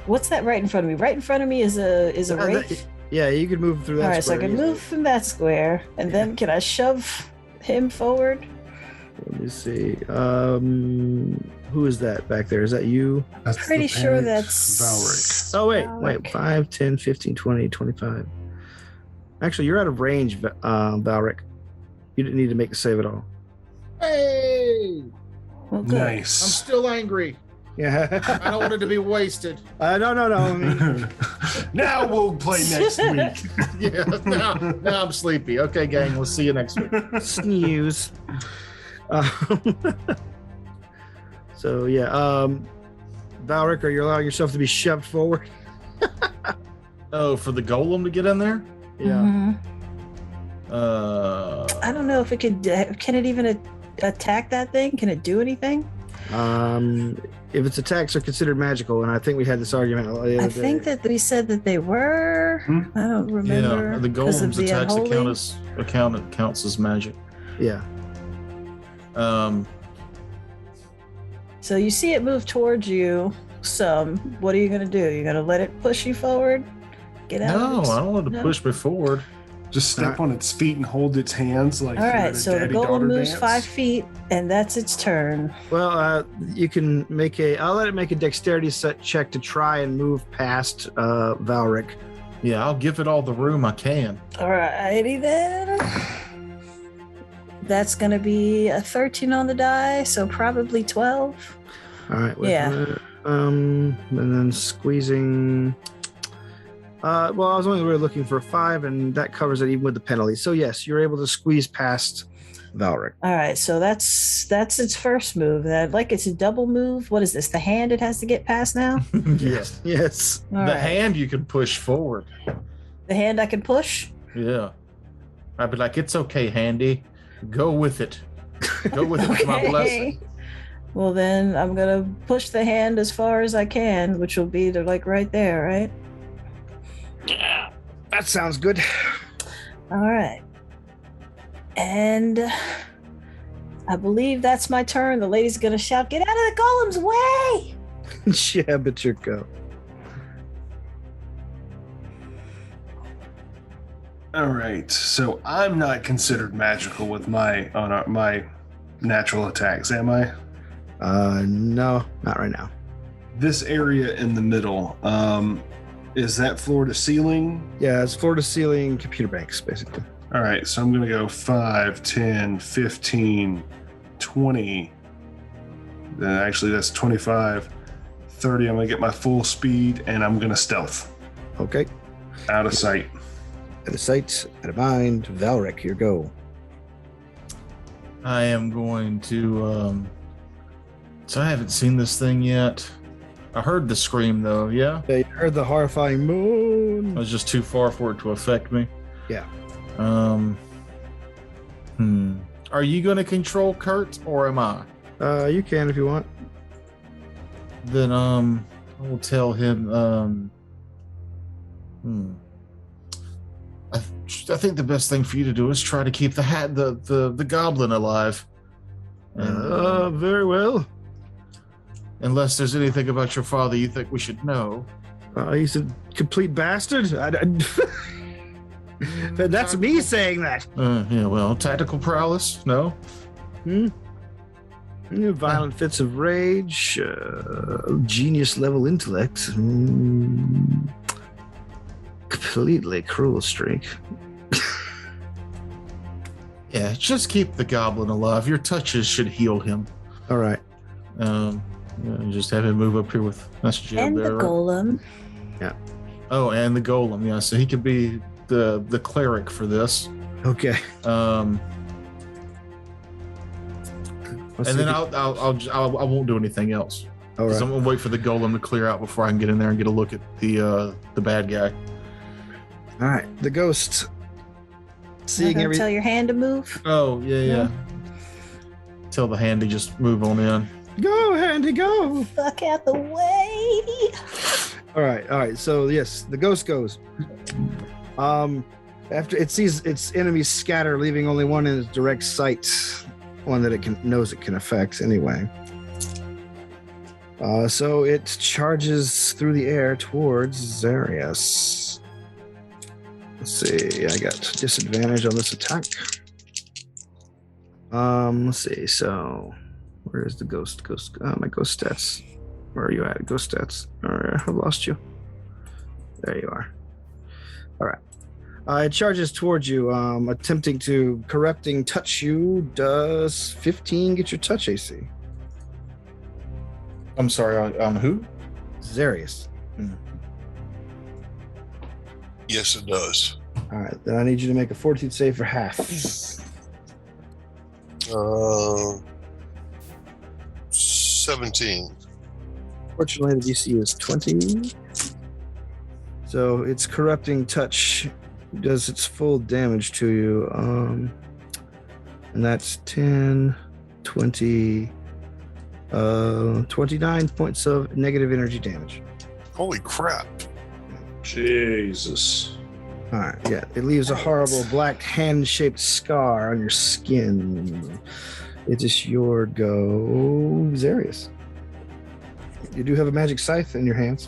What's that right in front of me? Right in front of me is a wraith. Yeah, you could move through that. All right, so I square can easily. move from that square, and then can I shove him forward? Let me see. Who is that back there? Is that you? That's Pretty the sure parent, that's Valric. Oh, wait. Valric. 5, 10, 15, 20, 25. Actually, you're out of range, Valric. You didn't need to make a save at all. Hey, Well, good. I'm Nice. still angry. Yeah. I don't want it to be wasted. No. I mean, Now we'll play next week. Yeah, now I'm sleepy. Okay, gang, we'll see you next week. snooze. So, yeah. Valric, are you allowing yourself to be shoved forward? Oh, for the golem to get in there? Yeah. Mhm. I don't know if it could. Can it even attack that thing? Can it do anything? If its attacks are considered magical, and I think we had this argument the other I day. think that we said that they were. I don't remember. Yeah, the 'cause of golem's the attacks unholy. counts as magic. Yeah. So you see it move towards you some. What are you going to do? You're going to let it push you forward? Get out No, of it? I don't want to No? push me forward. Just step on its feet and hold its hands like All you're at right, a so the daddy-daughter golem moves dance. 5 feet, and that's its turn. Well, you can I'll let it make a dexterity check to try and move past Valric. Yeah, I'll give it all the room I can. All righty then. That's going to be a 13 on the die, so probably 12. All right. Yeah. And then squeezing. Well, I was only really looking for 5, and that covers it even with the penalty. So yes, you're able to squeeze past Valric. All right, so that's its first move. It's a double move. What is this? The hand it has to get past now? Yes. Yes. All The right. hand you can push forward. The hand I can push? Yeah. I'd be like, it's okay, Handy. Go with it. Go with it with my blessing. Well, then I'm going to push the hand as far as I can, which will be right there, right? Yeah. That sounds good. All right. And I believe that's my turn. The lady's going to shout, "Get out of the golem's way!" Yeah, but your go. All right, so I'm not considered magical with my natural attacks, am I? No, not right now. This area in the middle, is that floor to ceiling? Yeah, it's floor to ceiling computer banks, basically. All right, so I'm going to go 5, 10, 15, 20. Then actually, that's 25. 30. I'm gonna get my full speed, and I'm gonna stealth Okay. out of sight. Out of sight, out of mind. Valric, your go. I am going to. So I haven't seen this thing yet. I heard the scream though. Yeah. Yeah, you heard the horrifying I moan. was just too far for it to affect me. Yeah. Are you going to control Kurt or am I? You can if you want. Then I will tell him. I think the best thing for you to do is try to keep the goblin alive. And, Very well. unless there's anything about your father you think we should know. He's a complete bastard. But that's me saying that. Yeah, well, tactical prowess? No? Violent fits of rage, genius level intellect, completely cruel streak. Yeah, just keep the goblin alive. Your touches should heal him. All right. Just have him move up here with us, Jim. And the golem. Yeah. Oh, and the golem. Yeah, so he could be the cleric for this. Okay. And then I won't do anything else. All right. I'm gonna wait for the golem to clear out before I can get in there and get a look at the bad guy. All right. The ghost. Seeing everything. Tell your hand to move. Oh yeah. Tell the hand to just move on in. Go, Handy, go. Fuck out the way. All right. So yes, the ghost goes. After it sees its enemies scatter, leaving only one in its direct sight, one that it knows it can affect anyway. So it charges through the air towards Zarius. Let's see. I got disadvantage on this attack. Let's see. So, where is the ghost? My ghost stats. Where are you at? Ghost stats. I've lost you. There you are. All right. It charges towards you, attempting to corrupting touch you. Does 15 get your touch AC? I'm sorry. On who? Zarius. Yes, it does. All right. Then I need you to make a fortitude save for half. 17. Fortunately, the DC is 20. So its corrupting touch does its full damage to you. And that's 10, 20, 29 points of negative energy damage. Holy crap. Jesus. All right, yeah. It leaves a horrible black hand-shaped scar on your skin. It is your go, Zarius. You do have a magic scythe in your hands.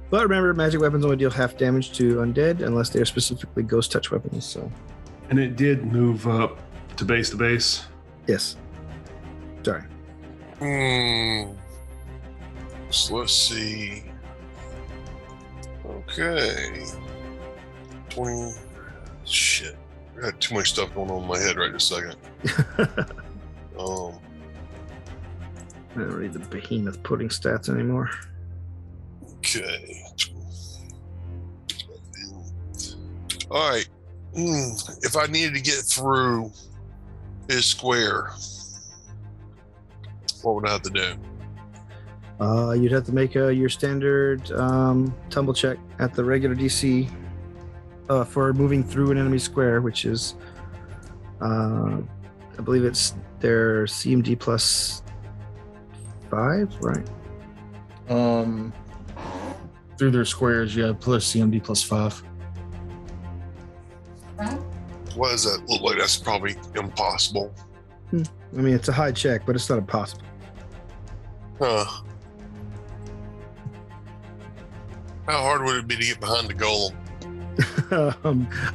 But remember, magic weapons only deal half damage to undead unless they are specifically ghost touch weapons. So, And it did move up to base. yes. Sorry. So let's see. Okay. 20. Shit. I got too much stuff going on in my head right this second. I don't read the behemoth pudding stats anymore. Okay. All right. If I needed to get through his square, what would I have to do? You'd have to make your standard tumble check at the regular DC for moving through an enemy square, which is, I believe it's their CMD plus 5, right? Through their squares, yeah, plus CMD plus 5. What does that look like? That's probably impossible. I mean, it's a high check, but it's not impossible. Huh. How hard would it be to get behind the golem?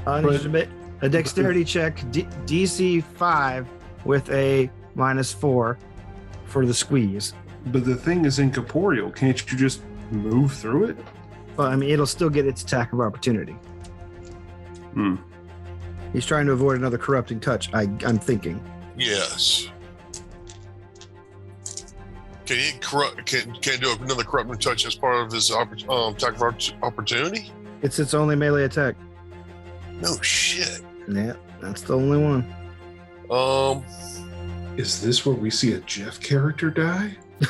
I need you to make a dexterity check, DC 5 with a -4 for the squeeze. But the thing is incorporeal. Can't you just move through it? Well, I mean, it'll still get its attack of opportunity. He's trying to avoid another corrupting touch, I'm thinking. Yes. Can he corrupt? Can do another corrupting touch as part of his attack of opportunity? It's its only melee attack. No shit. Yeah, that's the only one. Is this where we see a Jeff character die? No,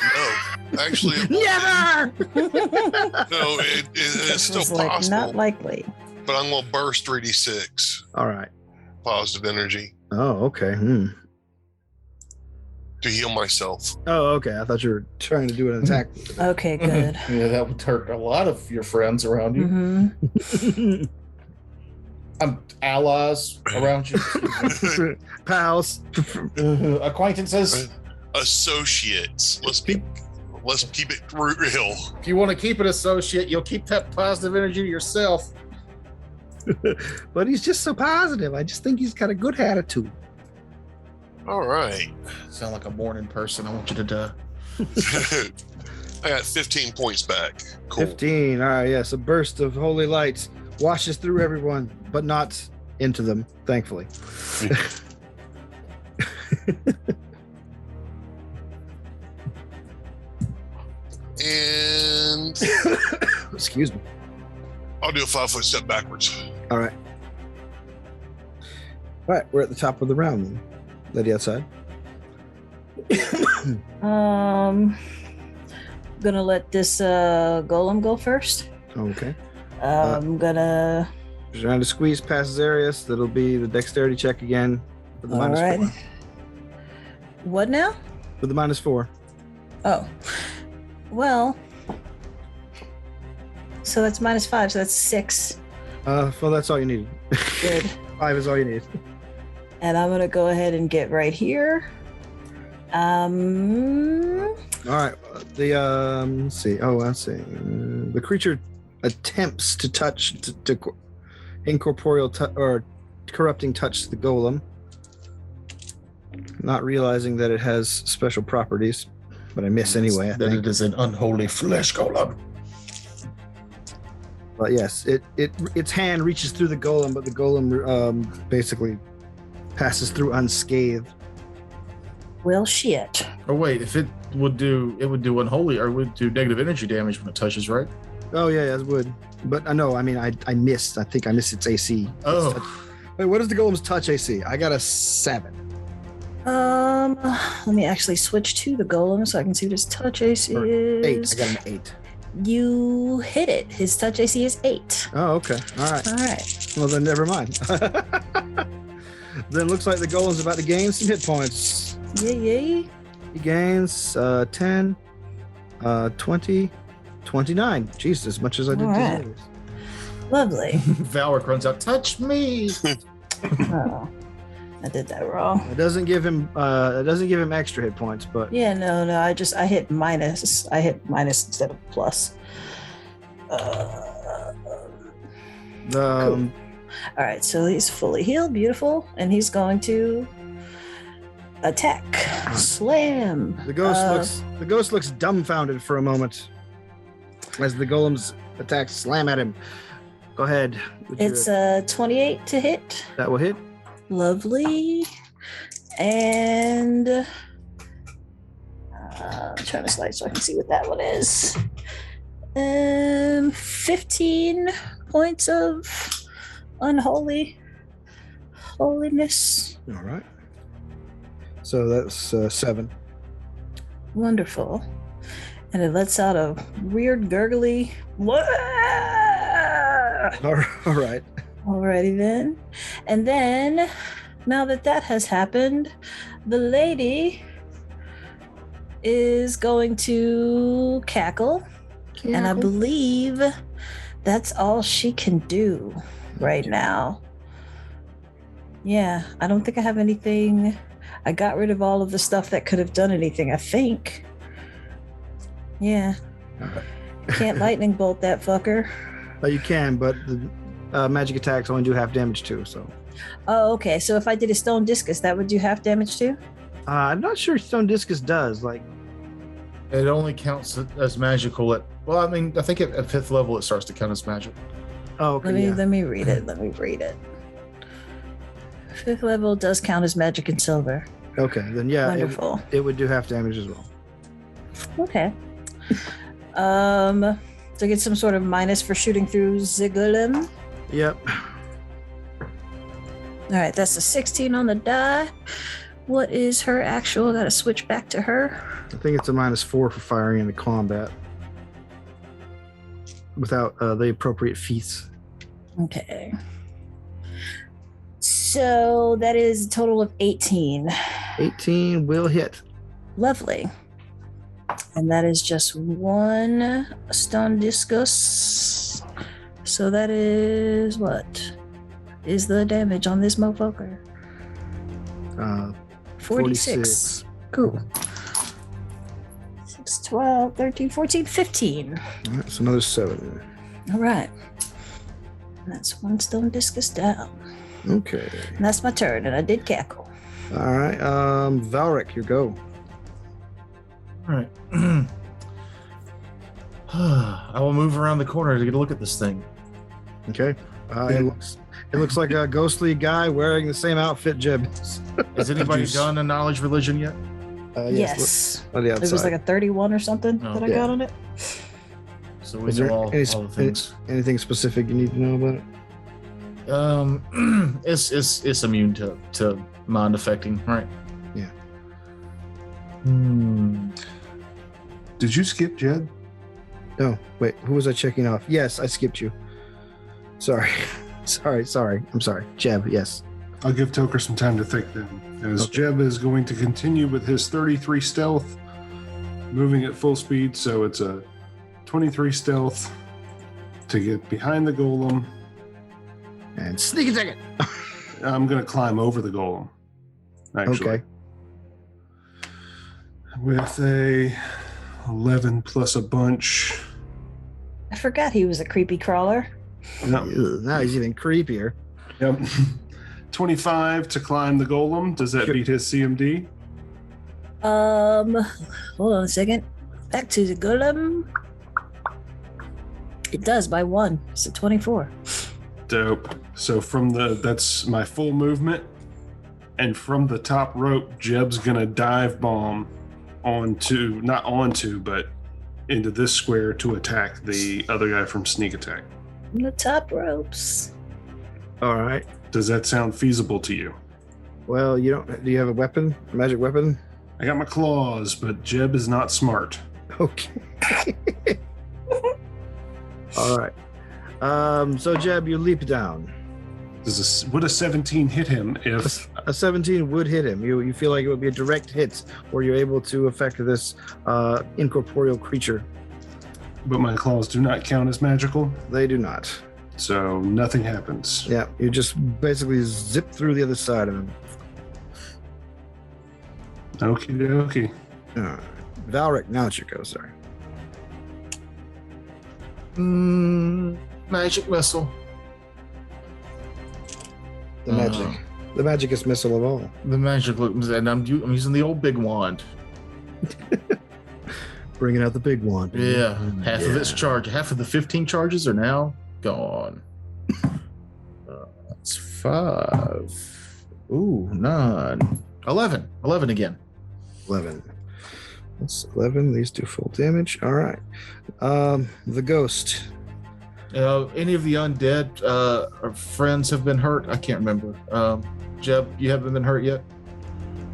actually, Never. no. It's still It's like possible. not likely. But I'm gonna burst 3d6 All right. positive energy Oh, okay. to heal myself. Oh, okay. I thought you were trying to do an attack. Okay, good. Yeah, that would hurt a lot of your friends around you. Mm-hmm. Allies around you. Pals. Acquaintances. Associates. Let's keep it real. If you want to keep an associate, you'll keep that positive energy to yourself. But he's just so positive. I just think he's got a good attitude. All right. Sound like a morning person. I want you to I got 15 points back. Cool. 15. All right, yes. A burst of holy light washes through everyone, but not into them, thankfully. And Excuse me. I'll do a 5-foot step backwards. All right. All right, we're at the top of the round then. Lady outside. Gonna let this golem go first. Okay. I'm gonna. Trying to squeeze past Zarius. That'll be the dexterity check again. With the All right. -4. What now? With the -4. Oh, well. So that's -5. So that's 6. Well, that's all you need. Good. 5 is all you need. And I'm gonna go ahead and get right here. All right. Let's see. Oh, let's see. The creature attempts to touch to incorporeal or corrupting touch the golem, not realizing that it has special properties. But I miss anyway. I that think. it is an unholy flesh golem. But yes, its hand reaches through the golem, but the golem basically passes through unscathed. Well, shit. Oh wait, if it would do unholy or would do negative energy damage when it touches, right? Oh yeah, it would. But no, I mean I missed. I think I missed its AC. Oh, Wait, what is the golem's touch AC? I got a 7. Let me actually switch to the golem so I can see what his touch AC Or is. 8. I got an 8. You hit it. His touch AC is 8. Oh, okay. All right. All right. Well, then never mind. Then looks like the golem's about to gain some hit points. Yay. He gains 10, 20, 29. Jesus, as much as I did All right. deserve. Lovely. Valric runs out. Touch me. Oh, I did that wrong. It doesn't give him extra hit points, but Yeah, no. I hit minus. I hit minus instead of plus. the All right, so he's fully healed, beautiful, and he's going to attack, slam. the ghost looks dumbfounded for a moment as the golem's attacks slam at him. Go ahead. with your- It's 28 to hit. that will hit. Lovely, and I'm trying to slide so I can see what that one is. 15 points of unholy holiness. All right. So that's 7. Wonderful. And it lets out a weird gurgly. Wah! All right. Alrighty then. And then, now that has happened, the lady is going to cackle. And I believe that's all she can do right now. Yeah, I don't think I have anything. I got rid of all of the stuff that could have done anything, I think. Yeah. Can't lightning bolt that fucker. You can, but the magic attacks only do half damage too. So Oh, okay. So if I did a stone discus, that would do half damage too? I'm not sure Stone Discus does. Like, It only counts as magical at. Well, I mean, I think at 5th level it starts to count as magic. oh, okay, Let me read it. Let me read it. 5th level does count as magic and silver. okay, then yeah, Wonderful. it would do half damage as well. Okay. To get some sort of minus for shooting through Ziggulim. Yep. All right, that's a 16 on the die. What is her actual? Got to switch back to her. I think it's a -4 for firing into combat without the appropriate feats. Okay. So that is a total of 18. 18 will hit. Lovely. And that is just one stun discus. So that is what is the damage on this motherfucker? 46. Cool. 6, 12, 13, 14, 15. That's another 7. All right. That's one stone discus down. Okay. And that's my turn, and I did cackle. All right. Valric, you go. All right. I will move around the corner to get a look at this thing. Okay. It looks like a ghostly guy wearing the same outfit Jeb is. Has anybody done a knowledge religion yet? Yes. On the It outside. was like a 31 or something that I got on it. So we Is know there all the things. anything specific you need to know about it? It's immune to mind affecting, right? Yeah. Did you skip Jed? No, wait. Who was I checking off? Yes, I skipped you. Sorry. Sorry. I'm sorry. Jeb, yes. I'll give Toker some time to think then. As Okay. Jeb is going to continue with his 33 stealth, moving at full speed, so it's a 23 stealth to get behind the golem. And sneak attack it. I'm going to climb over the golem, actually. Okay. With a 11 plus a bunch. I forgot he was a creepy crawler. No, Ew, now he's even creepier. yep. 25 to climb the golem. Does that Sure. beat his CMD? Hold on a second. Back to the golem. It does by 1. It's a 24. Dope. So that's my full movement. And from the top rope, Jeb's gonna dive bomb but into this square to attack the other guy from sneak attack. On the top ropes. All right. Does that sound feasible to you? Well, do you have a weapon? A magic weapon? I got my claws, but Jeb is not smart. Okay. All right. So Jeb, you leap down. Would a 17 hit him if A 17 would hit him. You feel like it would be a direct hit where you're able to affect this incorporeal creature. but my claws do not count as magical? They do not. So nothing happens. Yeah, you just basically zip through the other side of him. Okie dokie. Valric, now it's your go, sorry. Magic missile. The magic. The magicest missile of all. The magic, and I'm using the old big wand. Bringing out the big one. Yeah, half of its charge. Half of the 15 charges are now gone. That's 5. Ooh, 9. 11. 11 again. 11. That's 11. These do full damage. All right. The ghost. Any of the undead or friends have been hurt? I can't remember. Jeb, you haven't been hurt yet?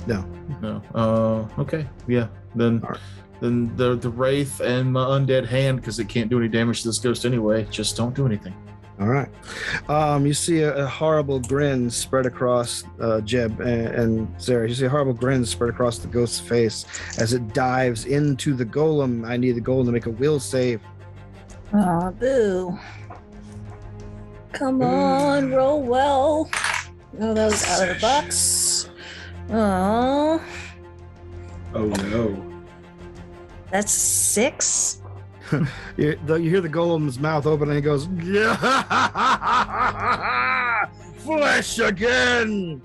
No. No. Okay. Yeah. Then, All right. then the wraith and my undead hand, because it can't do any damage to this ghost anyway. Just don't do anything. All right. You see a horrible grin spread across Jeb and Zara. You see a horrible grin spread across the ghost's face as it dives into the golem. I need the golem to make a will save. Aw, boo. Come on, roll well. Oh, that was out of the box. Oh, Oh no. that's 6. You hear the golem's mouth open and he goes, flesh again.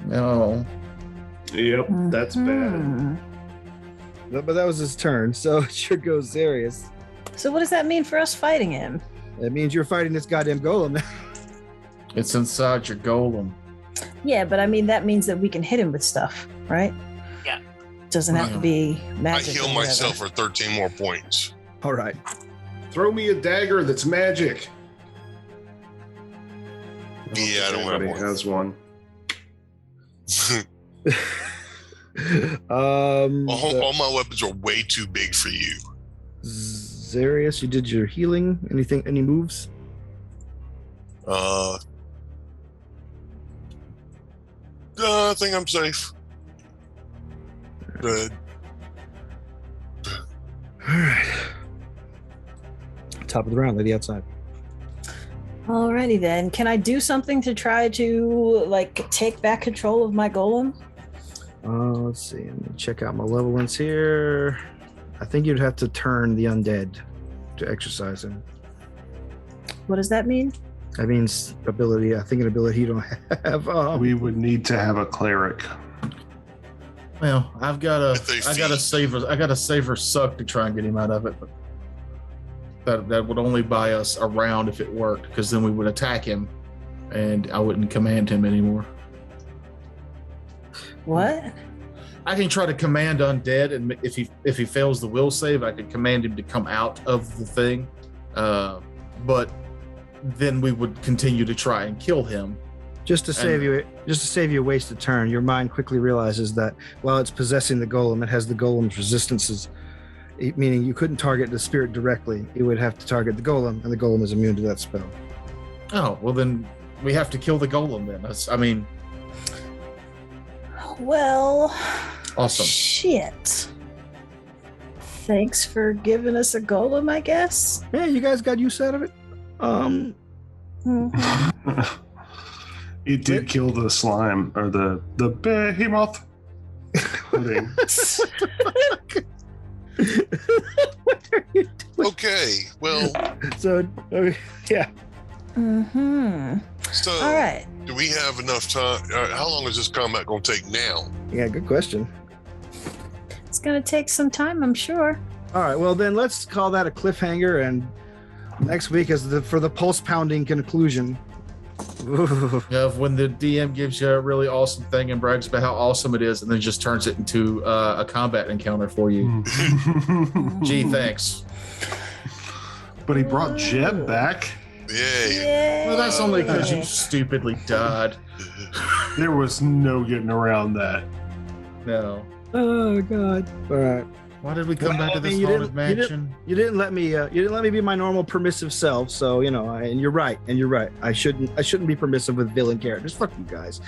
No. Yep, that's bad. Mhm. But that was his turn, so it your goes Zarius. So what does that mean for us fighting him? That means you're fighting this goddamn golem. It's inside your golem. Yeah, but I mean that means that we can hit him with stuff, right? Doesn't have to be I magic. heal or whatever. myself for 13 more points. All right. Throw me a dagger that's magic. Yeah, I don't have Everybody one. has one. All my weapons are way too big for you. Zarius, you did your healing. Anything? Any moves? I think I'm safe. Good. All right. Top of the round, lady outside. Alrighty then. Can I do something to try to like take back control of my golem? Let's see. Let me check out my level ones here. I think you'd have to turn the undead to exercise him. What does that mean? That means ability. I think an ability you don't have. We would need to have a cleric. Well, I gotta feet. save her suck to try and get him out of it. But that would only buy us a round if it worked, because then we would attack him, and I wouldn't command him anymore. What? I can try to command undead, and if he fails the will save, I can command him to come out of the thing. But then we would continue to try and kill him. Just to save you a wasted turn, your mind quickly realizes that while it's possessing the golem, it has the golem's resistances, meaning you couldn't target the spirit directly. You would have to target the golem, and the golem is immune to that spell. Oh, well then we have to kill the golem then. Well, Awesome. Shit. Thanks for giving us a golem, I guess. Yeah, you guys got use out of it. Mhm. It did kill the slime or the behemoth. Pudding. What are you doing? Okay, well, So, yeah. so All right. do we have enough time? How long is this combat going to take now? Yeah, good question. It's going to take some time, I'm sure. All right, well then let's call that a cliffhanger, and next week is for the pulse pounding conclusion. Ooh. When the DM gives you a really awesome thing and brags about how awesome it is, and then just turns it into a combat encounter for you. Gee, thanks. But he brought Jeb back. Yay. Well, that's only because you stupidly died. There was no getting around that. No. Oh God! All right. Why did we come back to this you haunted didn't- you mansion? You didn't let me. You didn't let me be my normal permissive self. So you know, and you're right. And you're right. I shouldn't be permissive with villain characters. Fuck you guys.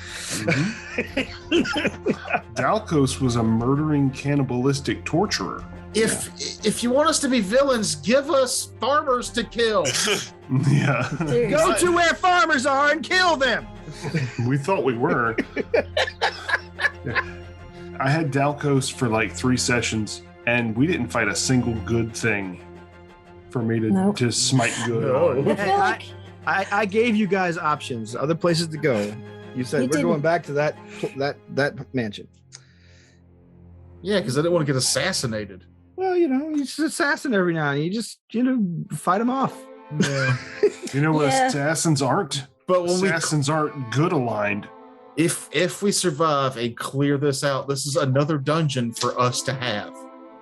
Dalkos was a murdering, cannibalistic torturer. If you want us to be villains, give us farmers to kill. Yeah, Go to where farmers are and kill them. we thought we were. I had Dalkos for like 3 sessions, and we didn't fight a single good thing for me to smite good on. I feel like I gave you guys options, other places to go. You said You we're going didn't. back to that mansion. Yeah, because I didn't want to get assassinated. Well, you know, you just assassin every now and then. You just fight them off. Yeah. You know what Yeah. assassins aren't? But when Assassins aren't good aligned. if we survive and clear this out, this is another dungeon for us to have.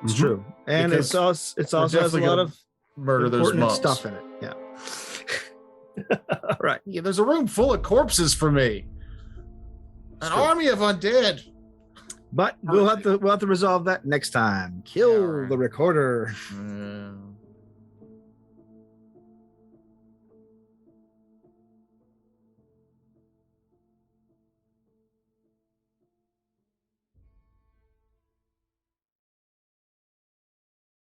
It's true, and Because it also has a definitely lot gonna of Murder those important monks. stuff in it. Yeah. All right. Yeah, there's a room full of corpses for me. An army of undead. But we'll have to resolve that next time. Kill Yeah, all right. the recorder. Mm.